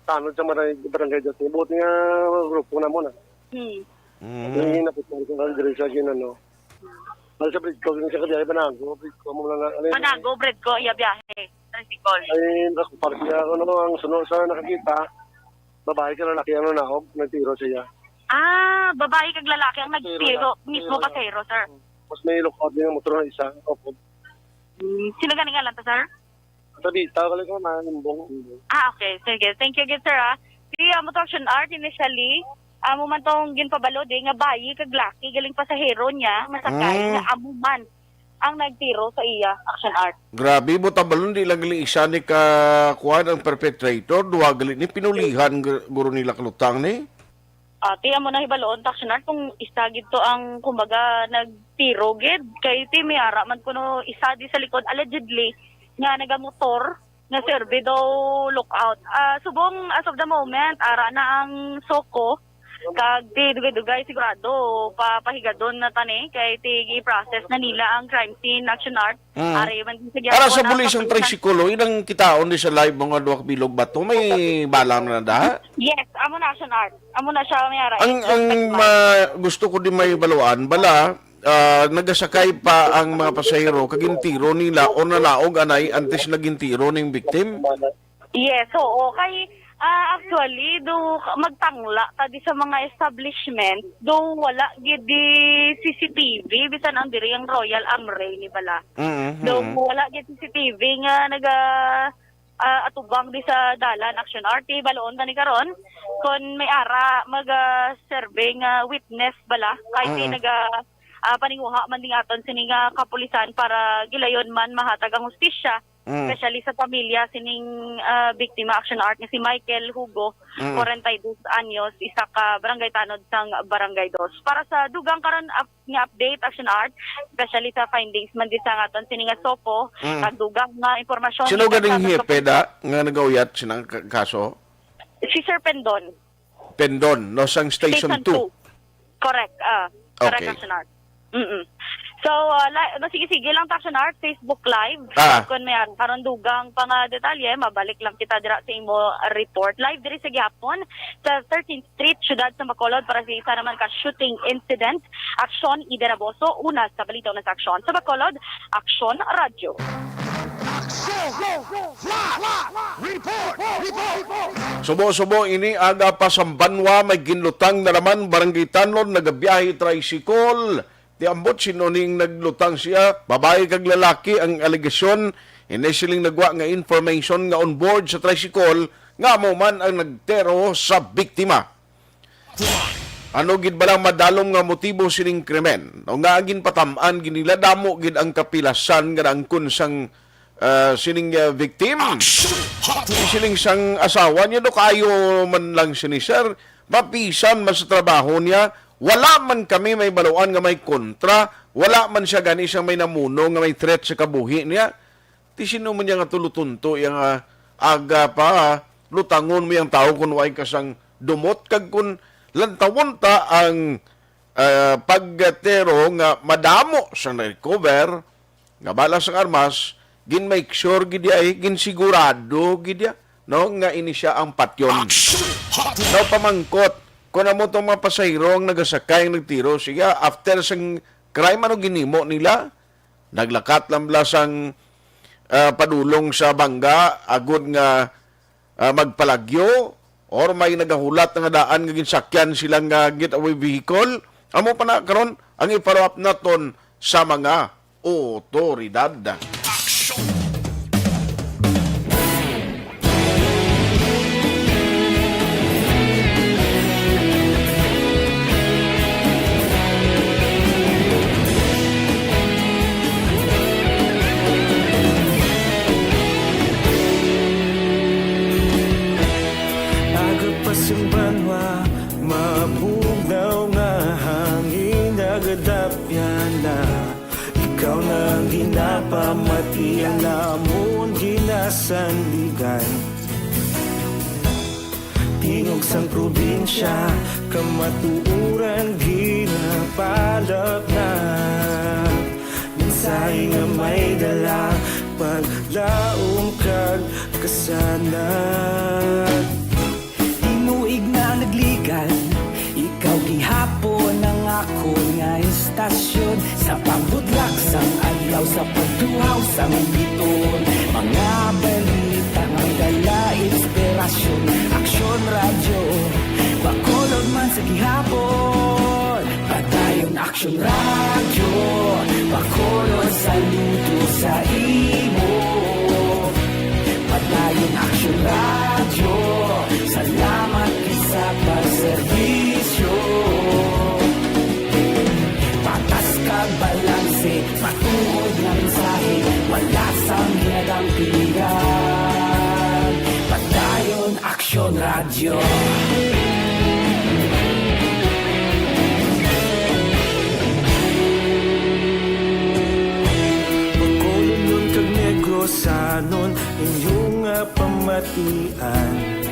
Tanod sa barangay dati. Buti nga grupo na muna. Yung napitang ko ng dirisa ginano. Al sa bridge ko, yung sa kabiyahe Banago. Bridge ko mo lang. Banago, bread ko, iya biyahe. Tricycle. Ay, nakuparki ako ang sunod sa nakakita. Babae ka lalaki na ako. Nagtiro siya. Babae kag lalaki ang nagtiro. Mismo pasero, sir. Mas may lookout din ang motor na isa. Opo. Sino ganing alam to, sir? Tabita, kali ko na. Okay. Sige. Thank you, good sir, Si motor action art initially, amo man tong ginpabalo nga bayi kag laki galing pasahero niya masakay nga amo man ang nagtiro sa iya action art. Grabe buta balon di lang gali isa ni ka kuan ang perpetrator duwa gali ni pinulihan guro nila kalutang ni. Tiya mo na hibaloon action art kung isa gito ang kumbaga nagtiro gid kay ti may ara man kuno isa di sa likod allegedly nga nagamotor nga survey daw lookout. Subong as of the moment ara na ang soko Kag ti dugay-dugay sigurado papahigadon na tani kay ti i-process na nila ang crime scene action art. Ari man din sa Para sa gyapon pulis ang tricycle, inang kitaon di sa live mga duwak bilog bato, may balang na da? Yes, amo na action art. Amo na siya mayara. Gusto ko din may baluan, bala, nagasakay pa ang mga pasahero, kagintiro nila o nalaog anay antes nagintiro ng victim? Yes, oo. Kay actually, do magtangla ta di sa mga establishment, do wala gid di CCTV bisan ang diri ang Royal Amray ni bala. Do wala gid CCTV nga naga atubang di sa dalan action RT baloon tani karon kon may ara mag survey nga witness bala kay di naga paninguha man ding aton sining kapulisan para gilayon man mahatag ang hustisya. Especially sa pamilya sining biktima action art ni si Michael Hugo, 42 anyos, isa ka barangay tanod sang barangay 2. Para sa dugang karon nga update action art, especially sa findings man di sa aton sining sopo, kag dugang nga impormasyon. Sino ganing hepe da nga nagauyat sinang kaso? Si Sir Pendon. Pendon, no sang Station 2. Correct, correct Okay. action art. So, sige lang Action Art, Facebook Live. Kung may karon dugang pang detalye, mabalik lang kita dira sa imo report. Live diri sa Gihapon sa 13th Street, Syudad sa Bacolod para sa isa naman ka shooting incident. Aksyon, Ida Raboso, una sa balita na sa Aksyon. Sa Bacolod, Aksyon Radio. Subo-subo ini aga pa sambanwa may ginlutang na naman barangay Tanlon nagabiyahe tricycle. Di ambot sinoning naglutang siya, babae kag lalaki ang aligasyon. Initially nagwa nga information nga on board sa tricycle nga mo man ang nagtero sa biktima. Ano gid ba lang madalom nga motibo sining krimen? O nga agin patamaan giniladamo gid ang kapilasan nga angkon sang sining victim. Sining sang asawa niya do kayo man lang sini sir, mapisan man sa trabaho niya. Wala man kami may baluan nga may kontra, wala man siya gani siyang may namuno nga may threat sa kabuhi niya. Ti sino man niya nga tulutunto yung aga pa, lutangon mo yung tao kung way kasang dumot, kag kung lantawon ta ang paggatero nga madamo sa recover, nga bala sa armas, gin make sure gid ay gin sigurado gid no nga ini siya ang patyon. No pamangkot kung mo itong mga pasahero ang nagasakay ang nagtiro, sige, after sang crime, ano ginimo nila? Naglakat lang sang padulong sa bangga, agod nga magpalagyo, or may nagahulat nga daan nga ginsakyan silang getaway vehicle. Amo pa na karon ang iparap naton sa mga otoridad. Simbanwa, mabugaw nga hangin nagadapyan na. Ikaw nang ginapamati ang namon ginasandigan. Tingog sang probinsya, kamatuuran ginapalap na. Minsay nga may dala, paglaong kag kasanat. Inuig na nagligan, ikaw gihapon ang ako nga istasyon. Sa pagbudlak sang adlaw, sa pagtuhaw sang biton. Mga balita nga dala inspirasyon. Aksyon radyo, Bacolod man sa gihapon. Padayon Aksyon radyo, Bacolod saludo sa imo. Padayon Aksyon radyo, salamat sa pagserbisyo. Patas kag balanse, matuod na mensahe, wala sang hinadampigan. Padayon Aksyon radyo. Bacolod nun kag Negros sanon inyong pamatian.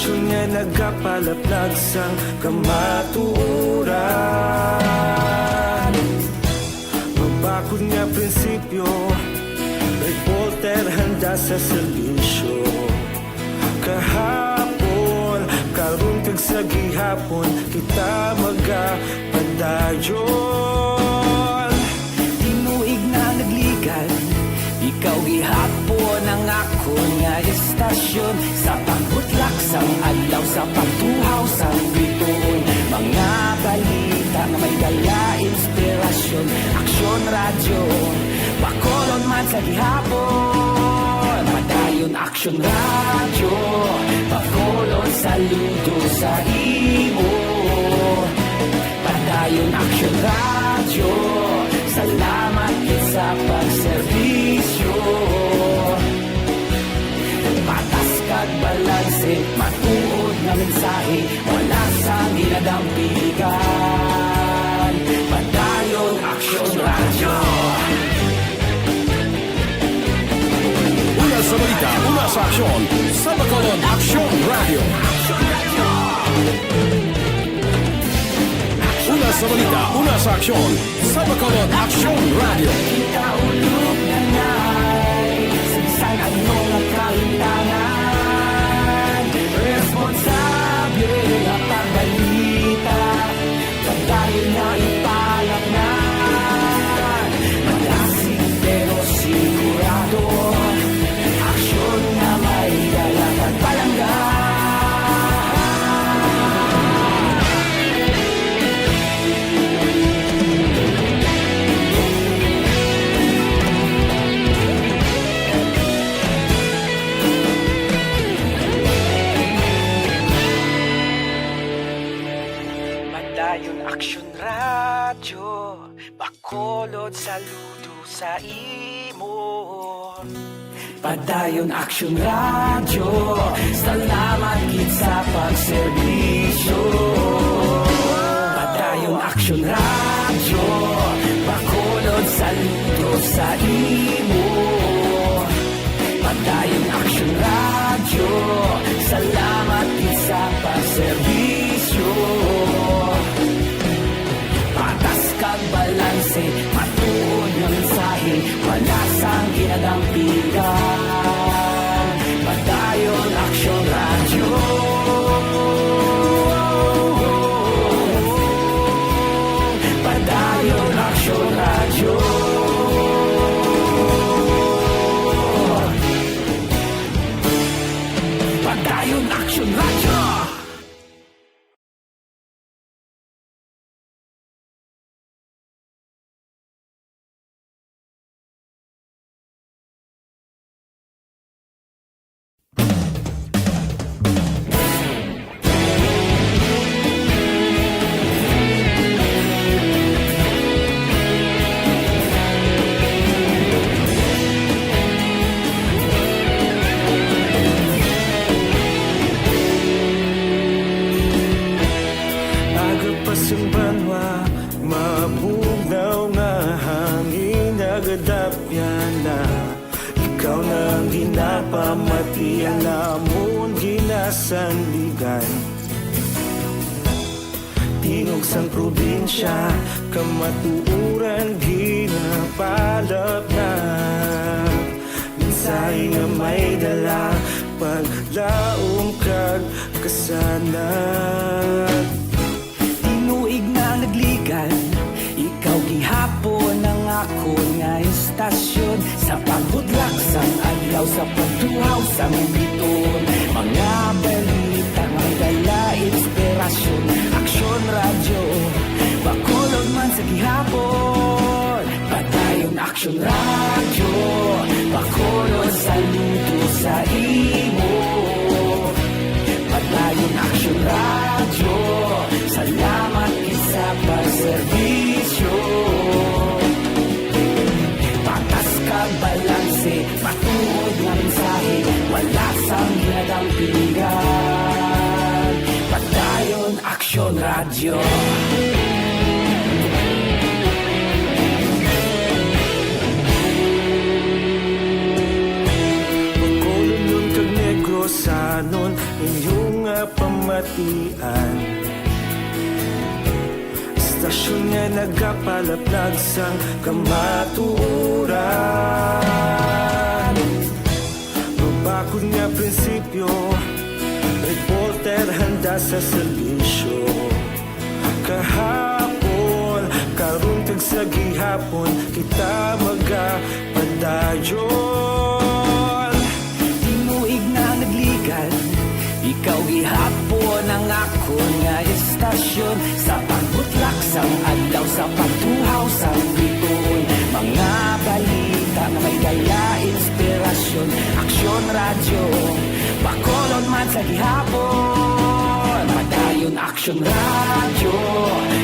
istasyon nga nagapalaplag sang kamatuuran. Mabakod nga prinsipyo, reporter handa sa servisyo. Kahapon, karon kag sa gihapon, kita magapadayon. Tinuig na nagligan, ikaw gihapon ang ako nga istasyon. Sa pagbutlak sang adlaw, sa pagtuhaw sang bituon, mga balita nga may dala inspirasyon. Aksyon radyo, Bacolod man sa gihapon. Padayon Aksyon radyo, Bacolod saludo sa imo. Padayon Aksyon radyo, salamat sa pagserbisyo. Patas kag balanse, matuod na mensahe, wala sa ginadampigan. Padayon Aksyon radyo. Una sa balita, una sa aksyon, sa Bacolod Aksyon Radio. Una sa balita, una sa aksyon, sa Bacolod Aksyon Radio. Kita ulog na na'y sagsay ang mga kalintangan. Responsable ang pagbalita, pagdayon na ipalak na. Malasig pero sigurado, aksyon na may dalagan palanggan. Padayon Aksyon radyo, Bacolod saludo sa imo. Padayon Aksyon radyo, salamat gid sa pagserbisyo. Padayon Aksyon radyo, Bacolod saludo sa imo. Padayon Aksyon radyo, salamat gid sa pagserbisyo. Patas kag balanse, matuod nga mensahe, wala sang ginadampigan. Padayon Aksyon radyo. Padayon Aksyon radyo. Padayon Aksyon radyo. Agapasang banwa, mabugnaw nga hangin, nagadapyan na. Ikaw na ang ginapamatian, namon ginasandigan. Tingog sang probinsya, kamatuuran ginapalap na. Minsay nga may dala, paglaom kag kasanag. Tinuig na nagligan, ikaw gihapon ang ako nga istasyon. Sa pagbudlak sang adlaw, sa pagtuhaw sang biton, mga balita nga dala inspirasyon. Aksyon radyo, Bacolod man sa gihapon. Padayon Aksyon radyo, Bacolod saludo sa imo. Padayon Aksyon radyo, salamat sa pagserbisyo. Patas kag balanse, matuod nga mensahe, wala sang ginadampigan. Padayon Aksyon radyo. Bacolod nun kag Negros, Sanon inyong pamatian. Istasyon nga nagapalaplag sang kamatuuran. Mabakod nga prinsipyo, reporter handa sa serbisyo. Kahapon, karong tag sa gihapon, kita magapadayon. Tinuig na nagligan, ikaw gihapon ang ako nga istasyon. Sa pagbutlak sang adlaw, sa pagtuhaw sang bituon. Mga balita na may dala inspirasyon. Aksyon radyo, Bacolod man sa gihapon. Padayon Aksyon radyo,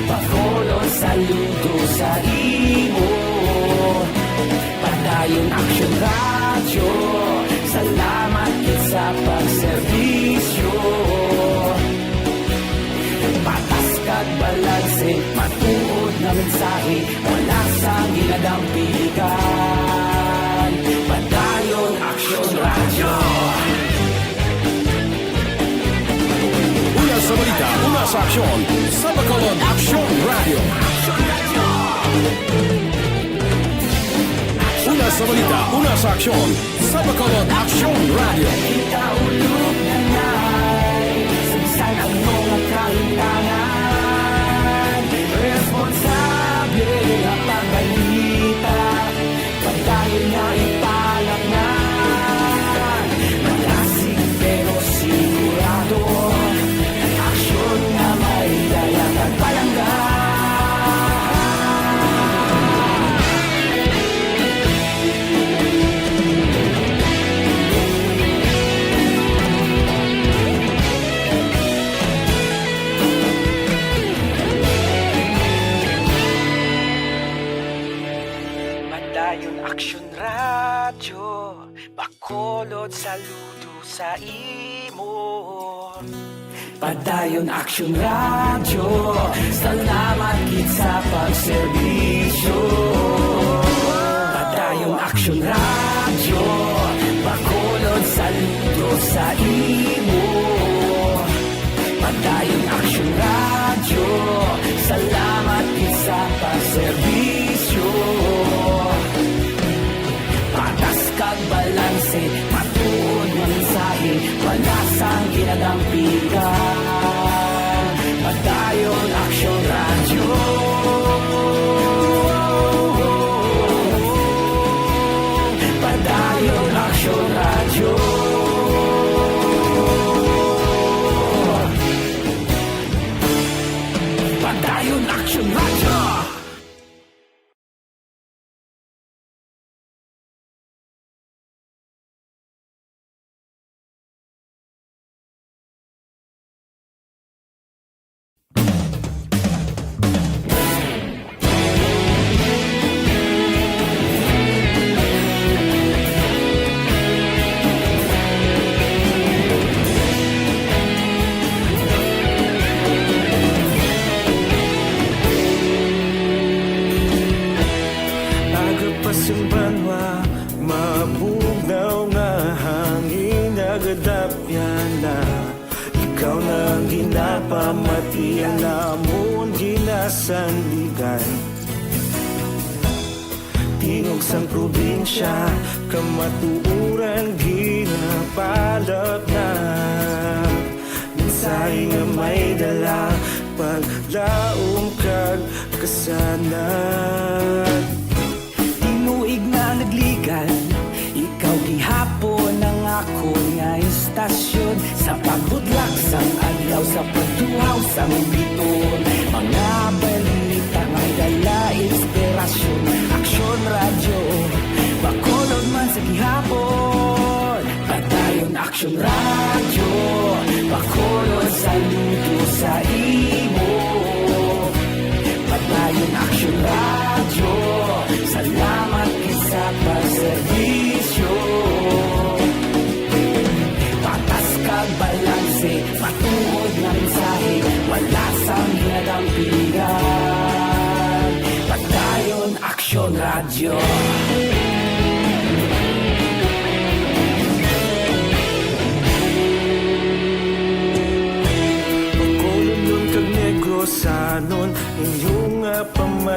Bacolod saludo sa imo. Padayon Aksyon radyo, salamat kit sa pagserbisyo. Patas kag balanse, matuod na mensahe, wala sang ginadampigan. Padayon Aksyon radyo. Una sa balita, una sa aksyon, sa Bacolod Aksyon Radio. Una sa balita, una sa aksyon, sa Bacolod Aksyon Radio. Ikaulog na na'y sinsan ang mga kahintangan. Responsable ang pagbalita, pagdayon na ipalaknan. Malasig pero sigurado, aksyon na may dalang at palanggan. Padayon Aksyon radyo, Bacolod saludo sa imo. Padayon Aksyon radyo, salamat kit sa pagserbisyo. Padayon Aksyon radyo, Bacolod saludo sa imo. Padayon Aksyon radyo, salamat kit sa pagserbisyo. Patas kag balanse, matuod ng mensahe, wala sang ginadampigan. Padayon Aksyon radyo. Padayon Aksyon radyo. Padayon Aksyon radyo. Agapasumbanwa, mabugnaw nga hangin nagadapyan na. Ikaw na ang ginapamatian namon ginasandigan. Tingog sang probinsya, kamatuuran ginapalap na. Mensahe nga may dala, paglaom kag kasanan. Tinuig na nagligan, ikaw gihapon ang ako nga istasyon. Sa pagbudlak sang adlaw, sa pagtuhaw sang biton. Mga balita may dala inspirasyon. Aksyon radyo, Bacolod man sa gihapon. Padayon Aksyon radyo, Bacolod saludo sa imo. Padayon Aksyon radyo, salamat kit sa pagserbisyo. Patas kag balanse, matuod na mensahe, wala sang ginadampigan. Padayon Aksyon radyo.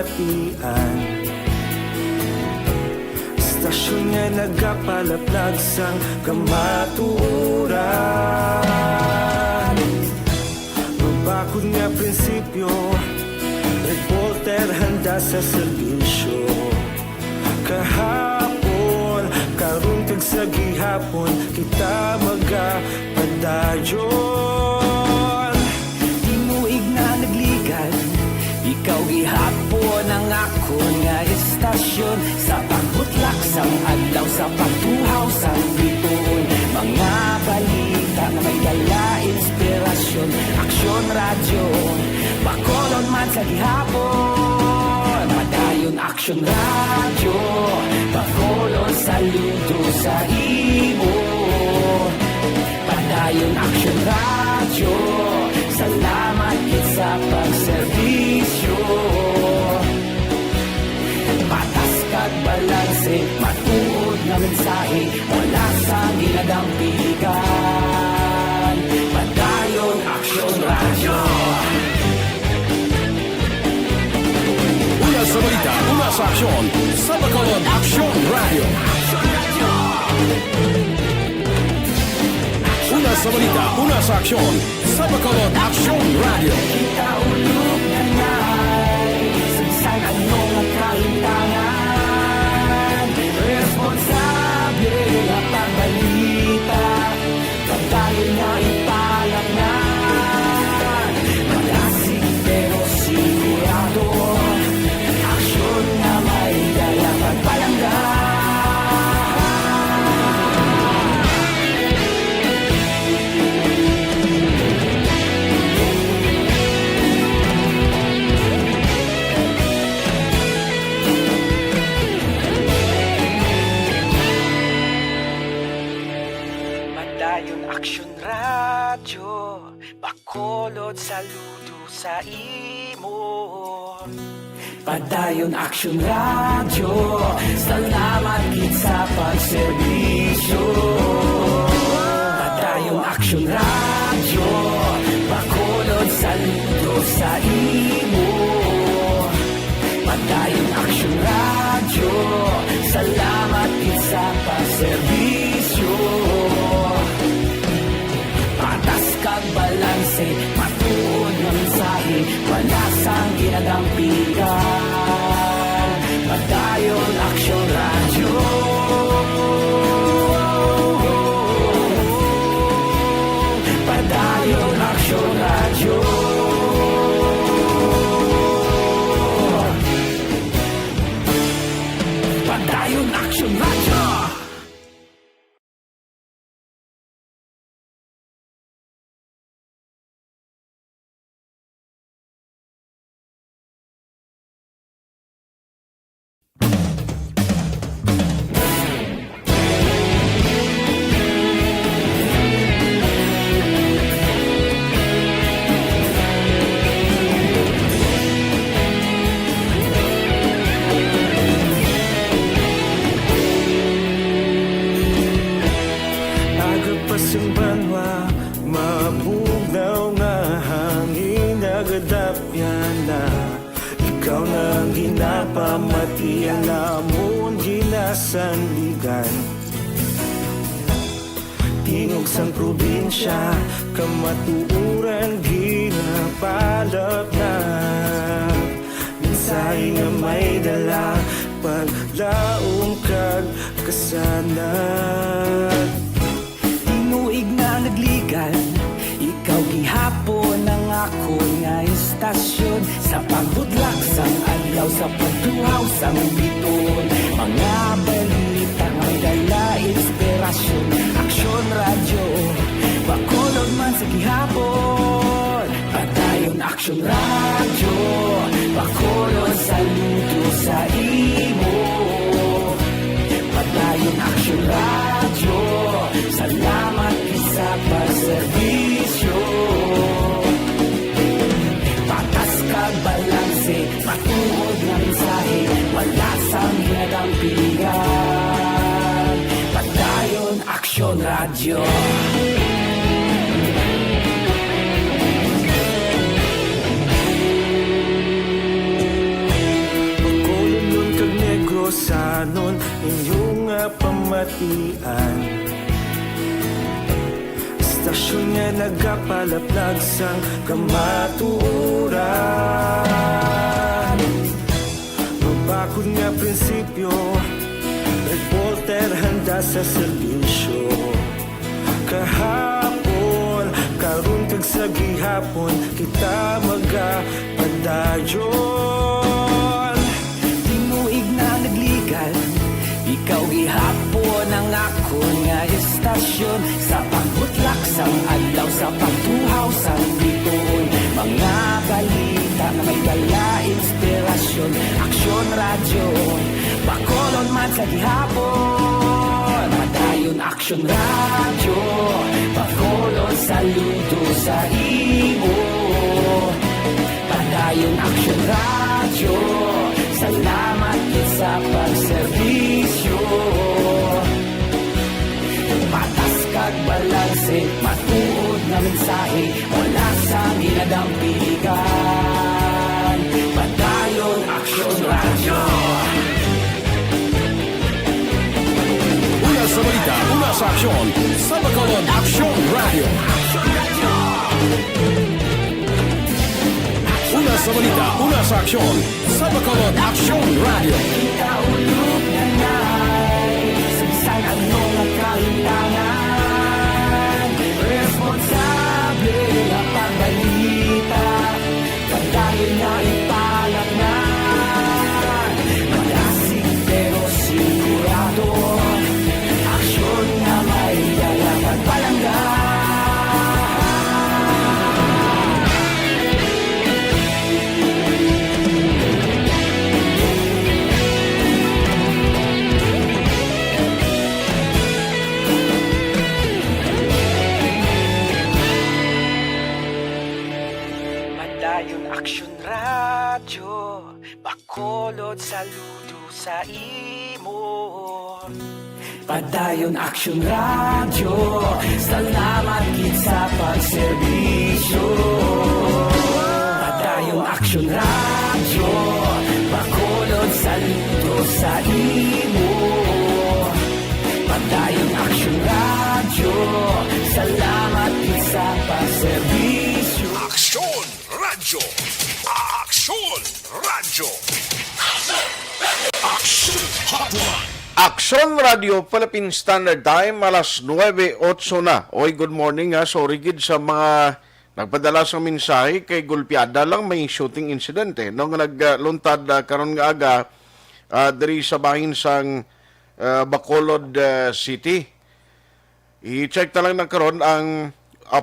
batian. Istasyon nga nagapalaplag sang kamaturan. Mabakod nga prinsipyo, reporter handa sa serbisyo. Kahapon, karong kag sa gihapon, kita magapadayon. Tinuig na nagligan, ikaw gihapon ang ako nga istasyon. Sa pagbutlak sang adlaw, sa pagtuhaw sang bituon. Mga balita na may dala inspirasyon. Aksyon radyo, Bacolod man sa gihapon. Padayon Aksyon radyo, Bacolod saludo sa imo. Padayon Aksyon radyo, salamat kit sa pagserbisyo. Patas kag balanse, matuod nga mensahe, wala sa ginadampigan. Padayon Aksyon radyo. Una sa balita, una sa aksyon, sa Bacolod Aksyon Radio. Una sa balita, una sa aksyon, sa Bacolod Aksyon Radio. Kita ulog na na'y sagsang anong ang kalintangan. Responsable na pagbalita, pagdayon na ipalaknan. Malasig pero sigurado, aksyon na may dalang pagpalanggan. Padayon Aksyon radyo, Bacolod saludo sa imo. Padayon Aksyon radyo, salamat kit sa pagserbisyo. Padayon Aksyon radyo, Bacolod saludo sa imo. Padayon Aksyon radyo, salamat kit sa pagserbisyo. Patas kag balanse, matuod nga mensahe, wala sang ginadampigan. Padayon Aksyon radyo. Padayon Aksyon radyo. Padayon Aksyon radyo. Agapasang banwa, mabugnaw nga hangin nagadapyan na. Ikaw na ang ginapamatian namon ginasanligan. Tingog sang probinsya, kamatuuran ginapalap na. Mensahe nga may dala, paglaong kag kasanat. Tinuig na nagligan, ikaw gihapon ang ako nga istasyon. Sa pagbutlak sang adlaw, sa pagtuhaw sang bituon. Mga balita may dala inspirasyon. Aksyon radyo, Bacolod man sa gihapon. Padayon Aksyon radyo, Bacolod saludo sa imo. Padayon Aksyon radyo, salamat sa pagserbisyo. Patas kag balanse, matuod nga mensahe, wala sang ginadampigan. Padayon Aksyon radyo. Istasyon nga nagapalaplag sang kamatuuran. Mabakod nga prinsipyo, reporter handa sa serbisyo. Kahapon, karon kag sa gihapon, kita magapadayon. Tinuig na nagligan, ikaw gihapon ang ako nga istasyon. Sa pagbutlak sang adlaw, sa pagtuhaw sang bituon, mga balita na may dala inspirasyon. Aksyon radyo, Bacolod man sa gihapon. Padayon Aksyon radyo, Bacolod saludo sa imo. Padayon Aksyon radyo, salamat kit sa pagserbisyo. Patas kag balanse, matuod na mensahe, wala sa minadampigan. Padayon Aksyon radyo. Una sa balita, una sa aksyon, sa Bacolod Aksyon Radio. Una sa balita, una sa aksyon, sa Bacolod Aksyon Radio. Ikaulog na na'y sumsan anong nagkahintangan. Responsable na pagbalita, pagdayon na ipalag na. Malasig pero sigurado, aksyon na may dalang at palanggan. Padayon Aksyon radyo, Bacolod saludo sa imo. Padayon Aksyon radyo, salamat kit sa pagserbisyo. Padayon Aksyon radyo, Bacolod saludo sa imo. Padayon Aksyon radyo, salamat kit sa pagserbisyo. Aksyon Radio! Aksyon Radio! Aksyon Hotline! Aksyon Radio Philippine Standard Time, alas 9:08 na. Oy, good morning ha. Sorry gid sa mga nagpadala sa mensahe kay gulpiada lang may shooting incident nung nagluntad karon nga aga diri sa bahin sang Bacolod City. I-check na lang na karon ang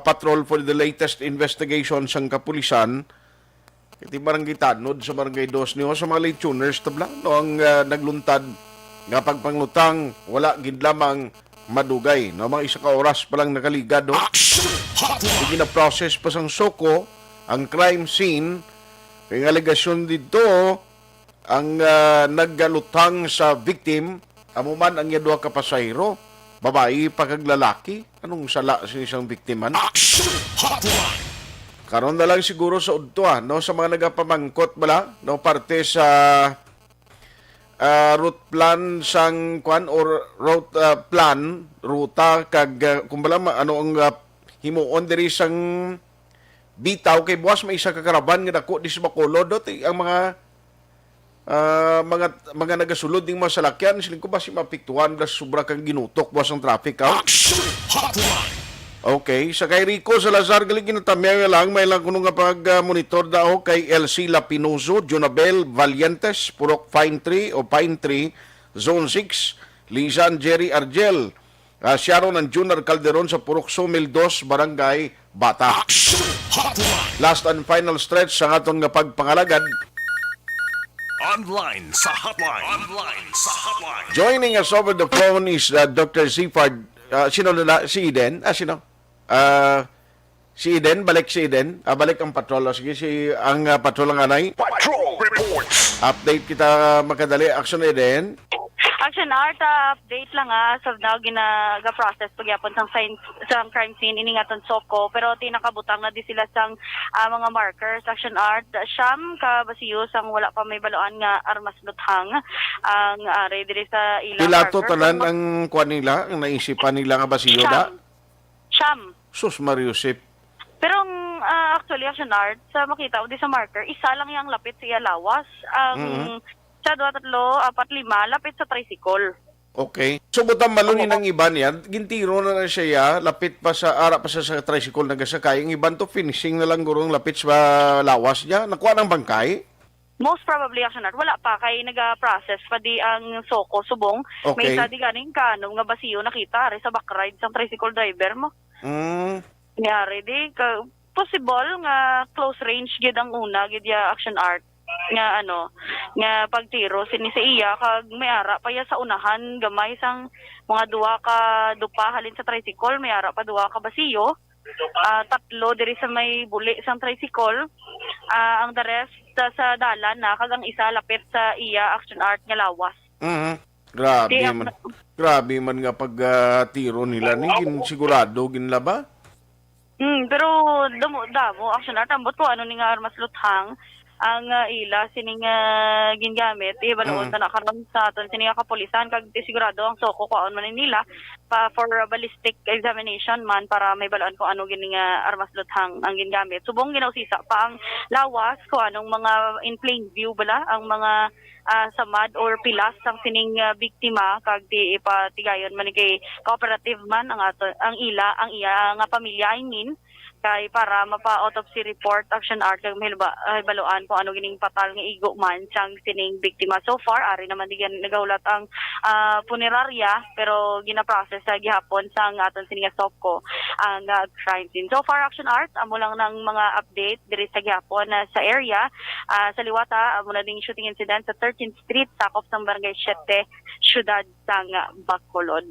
patrol for the latest investigation sang kapulisan. Iti barangay Tanod sa barangay Dos Niyo sa mga late tuners tabla noong nagluntad nga pagpanglutang wala gid lamang madugay no mga isa ka oras pa lang nakaligad no. Sige na process pa sang soko ang crime scene kay alegasyon dito ang naggalutang sa victim amo man ang yadwa ka pasahero babae pa kag lalaki anong sala sa isang biktiman. Karon na lang siguro sa udto no sa mga nagapamangkot bala no parte sa route plan sang kwan or route plan ruta kag kumbala ano ang himuon diri sang bitaw kay buwas may isa ka karaban nga dako di sa Bacolod ang mga nagasulod ning mga salakyan siling ko ba si mapiktuhan das sobra kang ginutok buwas ang traffic ha. Okay, sa kay Rico Salazar galing ginatamya lang may lang kuno nga pag-monitor daw kay LC Lapinoso, Jonabel Valientes, Purok Pine Tree o Pine Tree, Zone 6, Lizan Jerry Argel, Sharon and Junar Calderon sa Purok Sumil 2, Barangay Bata. Last and final stretch sa aton nga pagpangalagad. Online sa hotline. Online sa hotline. Joining us over the phone is Dr. Zifard. Sino na? Si Eden? Sino? Si Eden, balik si Eden. Balik ang patrol. Sige, ang patrol ang anay. Patrol reports. Update kita makadali. Action Eden. Action Art, update lang so now ginaga-process pagyapon sang crime scene iningaton soko pero tinakabutang na di sila sang mga markers. Action Art, siyam ka basiyo sang wala pa may baloan nga armas luthang ang ready diri sa ilang Pilato marker. tanan ang kuan nila, ang naisipan nila nga basiyo da? Siyam. Sus Mariusip. Pero actually, Action Art, sa makita o di sa marker, isa lang yung lapit sa lawas. Ang sa 2, 3, 4, 5, lapit sa tricycle. Okay. So butang malunin ng iban yan, gintiro na siya ya, lapit pa sa ara pa sa tricycle nagasakay. Ang iban to finishing na lang gurong lapit sa lawas niya. Nakuha ng bangkay. Most probably, Action Art, wala pa kay nag-process pa di ang soko subong. Okay. May isa di ganing kanong nga basiyo nakita sa backride sa tricycle driver mo. Nyari di possible nga close range gid ang una gid ya Action Art nga nga pagtiro sini sa iya kag may ara pa ya sa unahan gamay sang mga dupa halin sa tricycle, may ara pa 2 ka basiyo. 3 diri sa may buli sang tricycle. Ang the rest sa dalan na kag ang isa lapit sa iya Action Art nga lawas. Grabe man nga pag tiro nila ni sigurado ginlaba. Pero damo Action Art ambot ko ano ni nga armas luthang ang ila sining gingamit ibaloon na karon sa aton sining kapulisan kag sigurado ang soko ko man nila pa for ballistic examination man para may balaan ko ano gining armas luthang ang gingamit. Subong ginausisa pa ang lawas ko anong mga in plain view bala ang mga samad or pilas ang sining biktima kag di ipatigayon man kay cooperative man ang iya nga pamilya I mean kay para mapa-autopsy report Action Art kag baluan kung ano gining patal nga igo man sang sining biktima. So far ari naman digan nagaulat ang punerarya pero gina-process sa gihapon sang aton sining SOPCO ang crime scene. So far Action Art amo lang ng mga update diri sa gihapon sa area sa liwata amo na ding shooting incident sa 13th Street sakop sang Barangay 7 syudad sang Bacolod.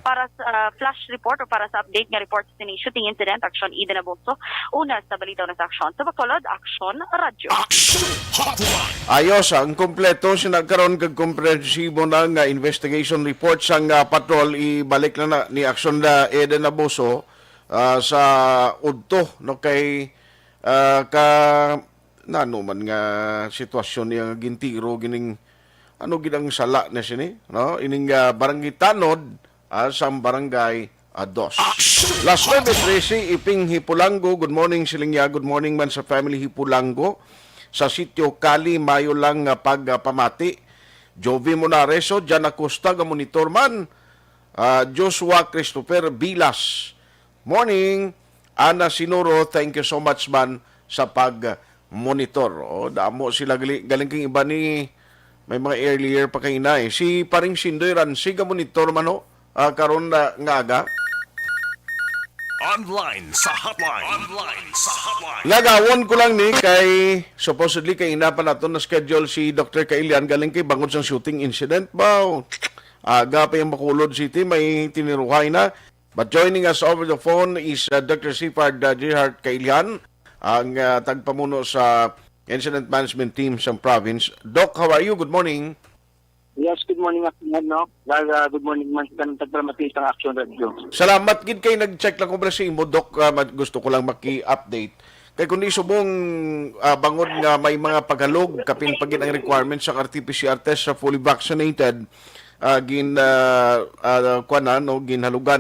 Para sa flash report o para sa update nga report sa sining shooting incident Action Eden so, una sa balita na sa Aksyon. Sa Bacolod, Aksyon Radio. Action Hotline. Ayos, ang kompleto sinagkaroon kag komprehensibo na nga investigation report sang patrol ibalik na ni Aksyon na Eden Abuso sa udto no kay ka nano man nga sitwasyon niya gintiro gining ano gidang sala na sini no ining barangay Tanod sa barangay Dos. Last 9:13, Iping Hipulango. Good morning, Silingya. Good morning man sa family Hipulango. Sa sitio Kali, mayo lang pagpamati. Jovi Monareso, Jan Acosta, monitor man. Joshua Christopher Bilas. Morning. Ana Sinuro, thank you so much man sa pag-monitor. Damo sila galing kang iba ni may mga earlier pa kayo na Si Paring Sindoy Ransi, monitor man karon na nga aga. Online sa hotline. Nagawon ko lang ni kay supposedly kay ina pa nato na schedule si Dr. Kailian galing kay bangod sang shooting incident ba. Aga pa yung Bacolod City may tiniruhay na. But joining us over the phone is Dr. Sifard Gerhard Kailian, ang tagpamuno sa Incident Management Team sa province. Doc, how are you? Good morning. Yes, good morning, no? Good morning man sa tagdramatista ng Aksyon Radio. Salamat gid kay nag-check lang ko ba sa imo, Doc. Gusto ko lang maki-update. Kay kundi subong bangod nga may mga paghalog kapin pagin ang requirements sa RT-PCR test sa fully vaccinated ginhalugan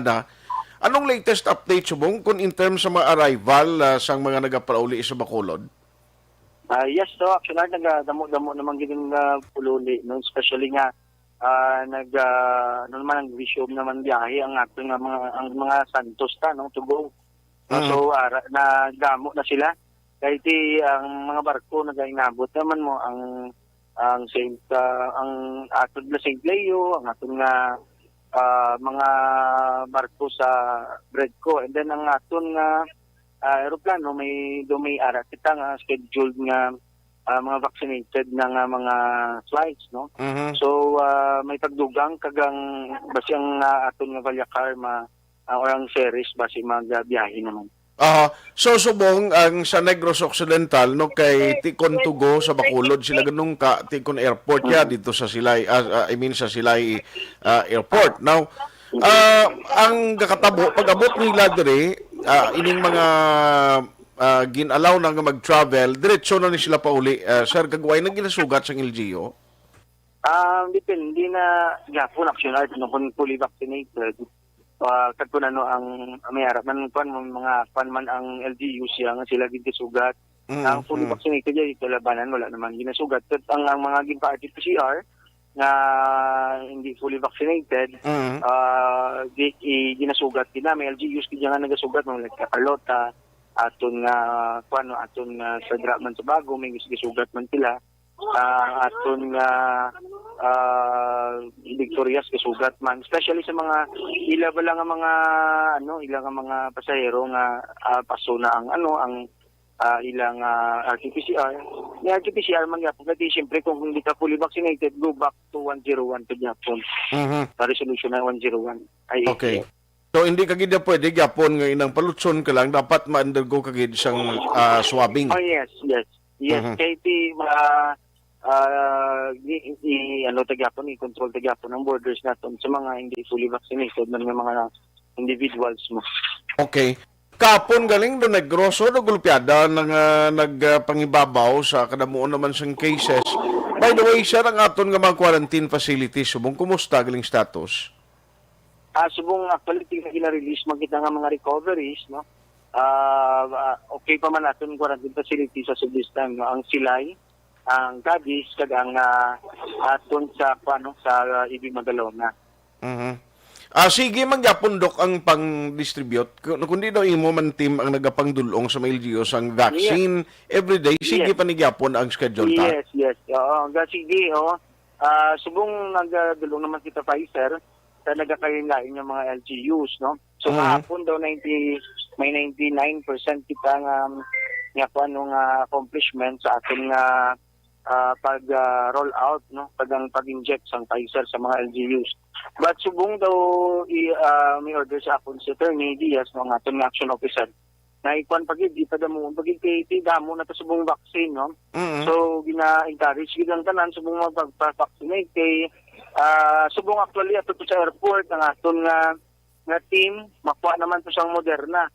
na. Anong latest update subong kun in terms sa mga arrival sang mga nagapauli sa Bacolod? Yes, so actually nagdamo-damo naman gining pululi, no, especially nga naman ang resume naman biyahe ang ating mga Santos no to go. So nagdamo na sila kay ang mga barko nagainabot naman mo ang atong St. Leo, ang atong mga barko sa Bredco, and then ang atong aeroplano may ara kita nga scheduled nga mga vaccinated na nga mga flights, no. So may pagdugang kagang basyang aton nga Valyacar orang series basi magbiyahe naman. So subong ang sa Negros Occidental no kay Tikon Tugo sa Bacolod sila ganung ka Tikon Airport ya dito sa Silay sa Silay Airport. Now ang kakatabo pag-abot nila diri ining mga ginalaw na nga mag-travel diretso na ni sila pauli. Sir, kagway na ginasugat sa LGU? Depende na gapon Action Art no kung fully vaccinated kagkun ano ang may harap man mga man ang LGU siya nga sila gid sugat. Ang fully vaccinated ay kalabanan wala naman ginasugat. At ang mga ginpa PCR nga hindi fully vaccinated di ginasugat din na may LGUs kid nga nagasugat mo like Carlota aton nga aton sa Draman sa Bago may gisugat man sila. Aton nga Victorias kasugat man especially sa mga ila ba lang ang mga ilang mga pasahero nga paso na ang ilang RT-PCR. Yung RT-PCR man yapon kasi siyempre kung hindi ka fully vaccinated go back to 101 to yapon. Sa resolution na 101 ay okay. So hindi ka gid pwede yapon nga inang palutson ka lang dapat ma-undergo ka gid siyang swabbing. Oh yes. Kaya tagyapon i-control tagyapon ang borders naton sa mga hindi fully vaccinated na mga individuals mo. Okay. Kapon galing do naggroso do gulpiada nagpangibabaw sa kadamuon naman siyang cases. By the way, sir, ang aton nga mga quarantine facilities subong kumusta galing status? Subong actually gina-release magkita nga mga recoveries, no. Okay pa man aton quarantine facilities sa this time, no? Ang Silay, ang Cadiz kag ang aton sa Ibi Magalona. Sige magyapon dok ang pang-distribute kundi daw imo man team ang nagapangdulong sa mga LGUs ang vaccine everyday sige panigyapon ang schedule ta. Yes. Sige subong nagdulong naman kita Pfizer sa nagakain-lain yung mga LGUs, no. So kahapon daw may 99% kita nga accomplishment sa ating pag-roll out, no, pag-inject sa Pfizer sa mga LGUs. But subong daw may order sa akon si Attorney Diaz, no, ang ating action officer, na ikuan pagid di pa damo pagid kay damo na ta subong vaccine, no. So gina-encourage gid ang tanan subong magpa-vaccinate kay subong actually ato sa airport ang aton nga team makuha naman to siyang Moderna.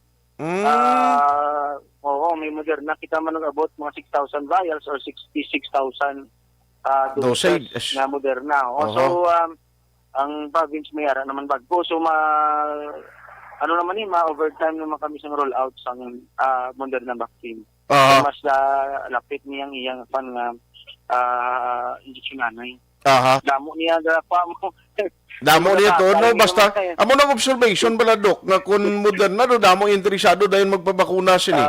May Moderna kita man nag-abot mga 6,000 vials or 66,000 doses na Moderna. So ang province may ara naman bagpo. So ma-overtime naman kami sa roll out sa Moderna vaccine. So, mas lapit niyang iyang injection nanay. Damo niya pa mo. Damo niya to, no? Basta, amo nang observation bala, Dok, nga kung Moderna, do, damo interesado dahil magpabakuna sila.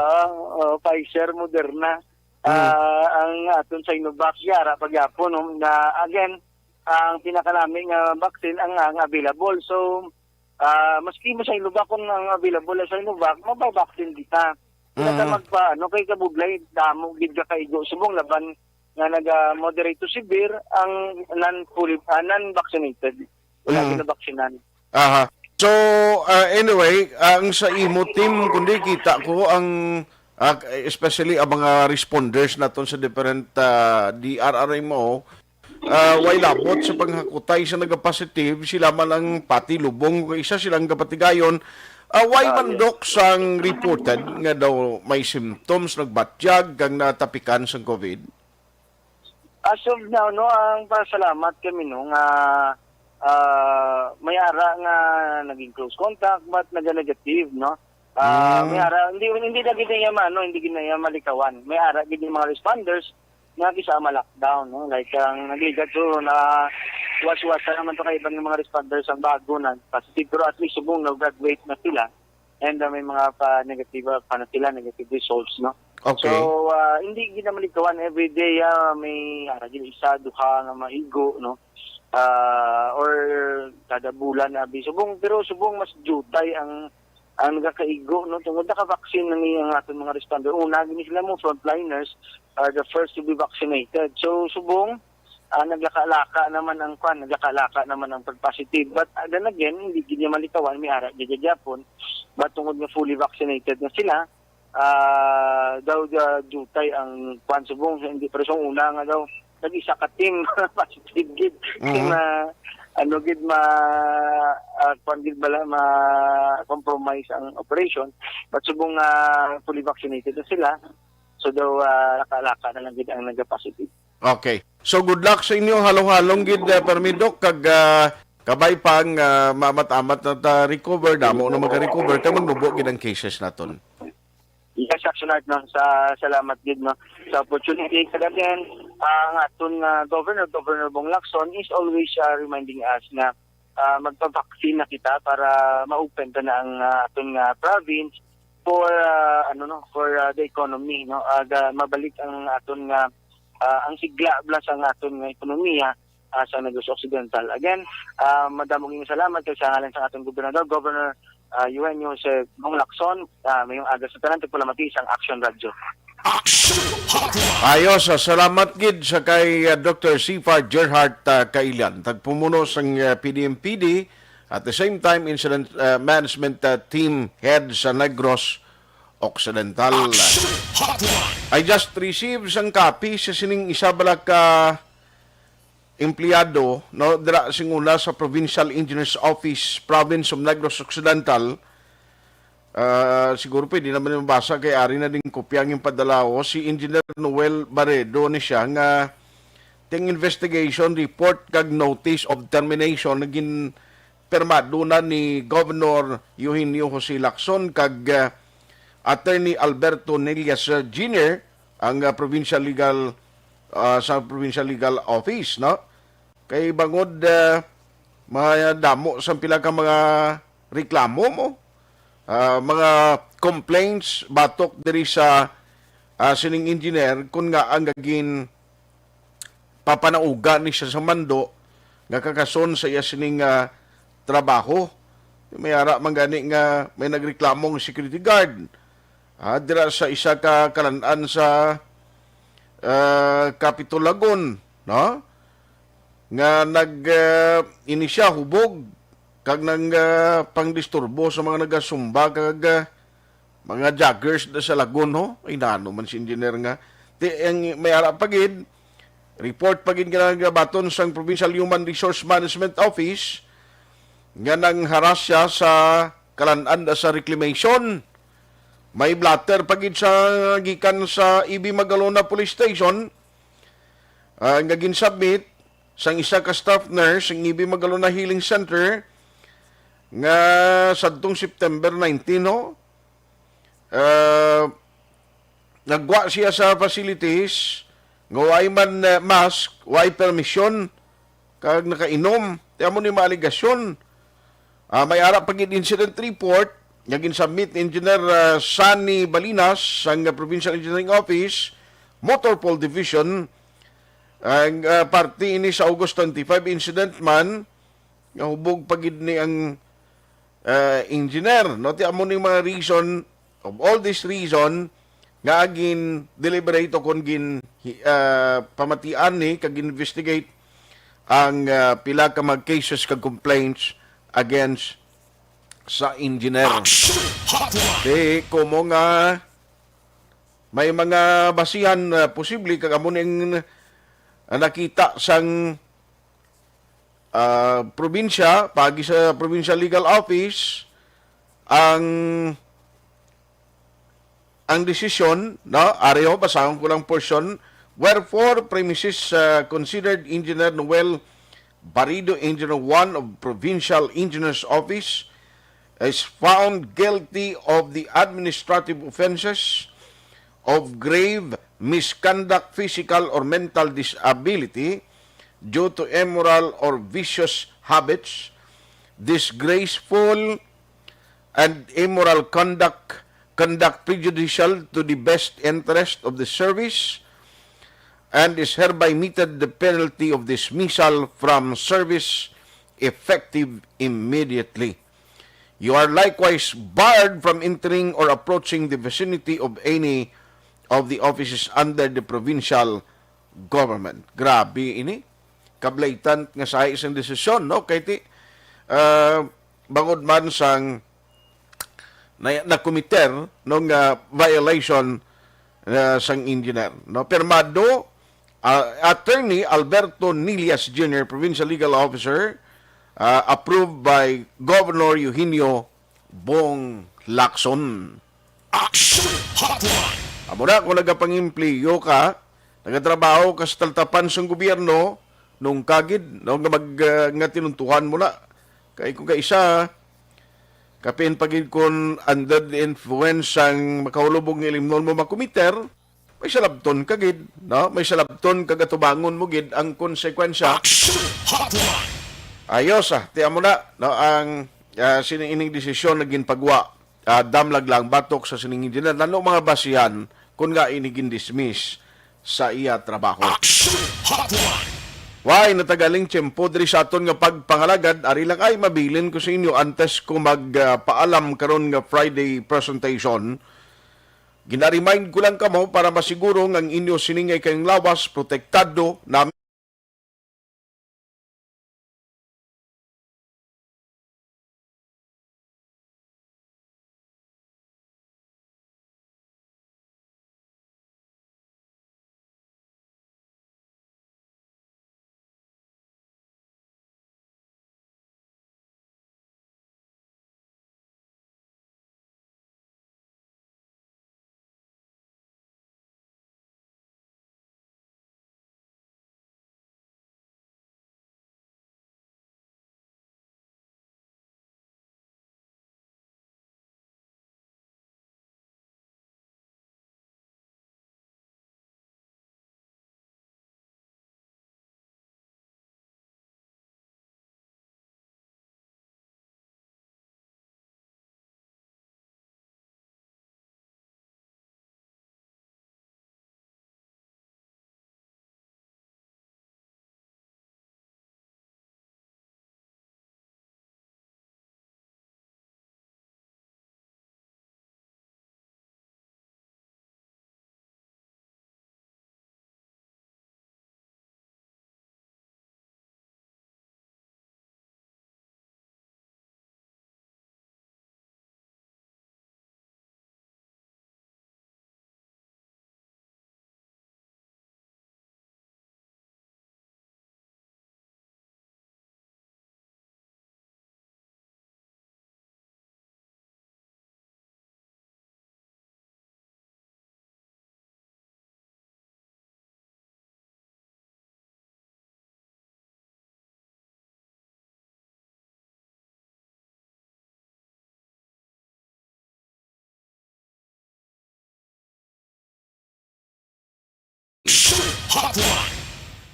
Pfizer, Moderna, ang aton sa Sinovac, yara, pagyapon, no? Na, again, ang pinakalaming vaccine ang available. So, maski mo sa Sinovac kung ang available sa Sinovac, mababaksin kita. Pinaka kay kabuglay, damo, gid ka kaigo, subong laban nga nag-moderate to severe ang non-vaccinated. Wala ginabaksinan. So, anyway, ang sa imo team, kundi kita ko ang especially ang mga responders naton sa different DRRMO, way labot sa panghakutay sa nagapositive, sila man ang pati lubong, isa silang kapatigayon. Why man dok sang reported nga daw may symptoms, nagbatyag, kang natapikan sa COVID? As of now, no, ang pasalamat kami, no, nga may ara nga naging close contact but nag-negative, no. May ara hindi na hindi ginaya malikawan. May ara gid mga responders nga kisama lockdown, no. Like ang nagligat so na was naman to kay ibang mga responders ang bago na positive pero at least subong graduate na sila and may mga negative negative results, no. Okay. So hindi gid na malikawan every day may ara gid isa duha nga maigo, no. Or kada bulan pero subong mas jutay ang nagakaigo, no, tungod naka-vaccine ang aton mga responder. Una gini sila mo frontliners are the first to be vaccinated. So subong naglakalaka naman ang pag-positive. But then again, hindi gid malikawan may ara gid Japon. But tungod nga fully vaccinated na sila, daw jutay ang subong hindi pero una nga daw nag-isa ka team positive gid gid compromise ang operation but subong fully vaccinated na sila so daw nakalaka na lang gid ang nag-positive. Okay. So good luck sa inyo halong-halong gid permidok kag kabay pang mamat-amat na recover, damo na magka-recover, kaya magnubo gid ang cases naton. Yes, Aksyon Art, no? Salamat din, no? Sa opportunity. Kadagan, ang aton Governor Bong Lacson is always reminding us na magpa-vaccine na kita para ma-open na ang aton province for the economy, no? Mabalik ang aton ang sigla blas ang aton ekonomiya sa Negros Occidental. Again, madamong salamat kay sa ngalan sa atong Governor Eugenio Jose Bong Lacson, mayong aga sa tanan tagpulamati sang Aksyon Radio. Ayos, salamat gid sa kay Dr. Sifar Gerhardt Kailan, tagpumuno sang PDMPD, at the same time Incident Management Team Head sa Negros Occidental. I just received sang copy sa sining isa bala ka empleyado, no, dira singuna sa Provincial Engineers Office, Province of Negros Occidental. Siguro pwede naman yung basa kay ari na din kopyang yung padalawo si Engineer Noel Barredo ni siya nga ting investigation report kag notice of termination naging permado na ni Governor Eugenio Jose Lacson kag Attorney Alberto Nelias Jr. ang Provincial Legal sa Provincial Legal Office, no? Kay bangod mga damo sa pila ka mga reklamo mo, mga complaints batok diri sa sining engineer kun nga ang gagin papanauga ni siya sa mando nga kakason sa iya sining trabaho. May ara man gani nga may nagreklamong security guard dira sa isa ka kalan-an sa Capitol Lagun, no? Nga inisya hubog kag nang pangdisturbo sa mga nagasumba kag mga joggers sa Lagun, ho? Ay nano man si engineer nga. Ang may ara pagid report pagid nga baton sang Provincial Human Resource Management Office nga nang haras siya sa kalan-an sa reclamation. May blatter pagid sa gikan sa EB Magalona Police Station nga ginsubmit sang isa ka staff nurse ng EB Magalona Healing Center nga sadtong September 19, no? Nagwa siya sa facilities nga way man mask, way permission kag nakainom. Tiyan mo ni maaligasyon. May ara pagid incident report nga ginsubmit Engineer Sunny Balinas sang Provincial Engineering Office, Motor Pole Division. Ang party ini sa August 25 incident man nga hubog pagid ni ang engineer, no? Ti amo ni mga reason of all this reason nga agin deliberate o kon gin pamatian ni kag investigate ang pila ka mag cases kag complaints against sa engineer. Di kumo nga may mga basihan posible kag amo ning nakita sang probinsya, pagi sa Provincial Legal Office, ang desisyon, no? Areho, basahan ko lang portion, wherefore premises considered Engineer Noel Barredo, Engineer 1 of Provincial Engineers Office, is found guilty of the administrative offenses of grave misconduct, physical or mental disability due to immoral or vicious habits, disgraceful and immoral conduct prejudicial to the best interest of the service, and is hereby meted the penalty of dismissal from service effective immediately. You are likewise barred from entering or approaching the vicinity of any of the offices under the provincial government. Grabe ini. Kablatant nga sa isang desisyon, no? Kaya ti, bangod man sang na-committer nung violation sang engineer. No? Permado, Attorney Alberto Nelias Jr., Provincial Legal Officer, approved by Governor Eugenio Bong Lacson. Action Hotline! Amo na, kung nagapangimpliyo ka, nagatrabaho ka sa taltapan sa gobyerno, nung kagid no nga tinuntuhan mo na kay kung isa kapin pagid kon under the influence ang makahulubog ng ilimnon mo makumiter, may salabton kagid no, may salabton kagatubangon mo gid ang konsekwensya. Ayos tiyan mo na no ang siniining desisyon naging pagwa damlag lang batok sa siningin din nano mga basihan kung nga inigin dismiss sa iya trabaho. Why natagaling tiyempo diri sa aton nga pagpangalagad ari lang ay mabilin ko sa inyo antes ko magpaalam karon nga Friday presentation. Gina-remind ko lang kamo para masiguro nga ang inyo siningay kayong lawas protektado na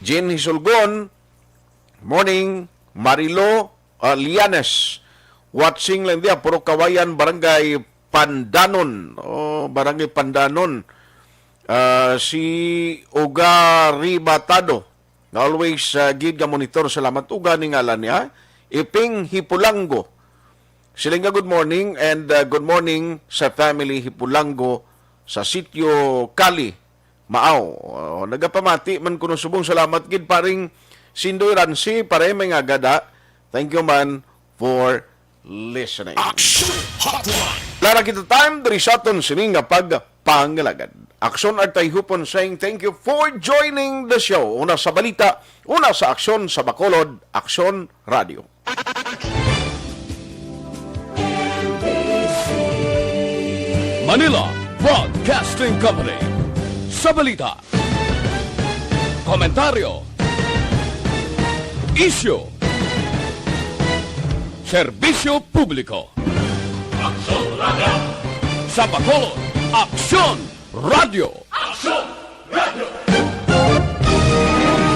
Jen Hisulgon, morning, Marilo Lianes, watching lang dia, puro kawayan, barangay Pandanon, barangay Pandanon, si Uga Ribatado, always gid ka monitor, salamat Uga ni ngalan niya, Iping Hipulango, sila nga good morning, and good morning sa family Hipulango sa sitio Kali, Maaw. Nagapamati man kuno subong salamat gid paring Sindoy Ransi pare may nga gada. Thank you man for listening. Lara kita time diri sa aton sining nga pagpangalagad. Aksyon at Tayhopon saying thank you for joining the show. Una sa balita, una sa Aksyon sa Bacolod, Aksyon Radio. Manila Broadcasting Company. Sa balita, komentaryo, isyu, serbisyo publiko. Aksyon Radio. Sa Bacolod, Aksyon Radio. Aksyon!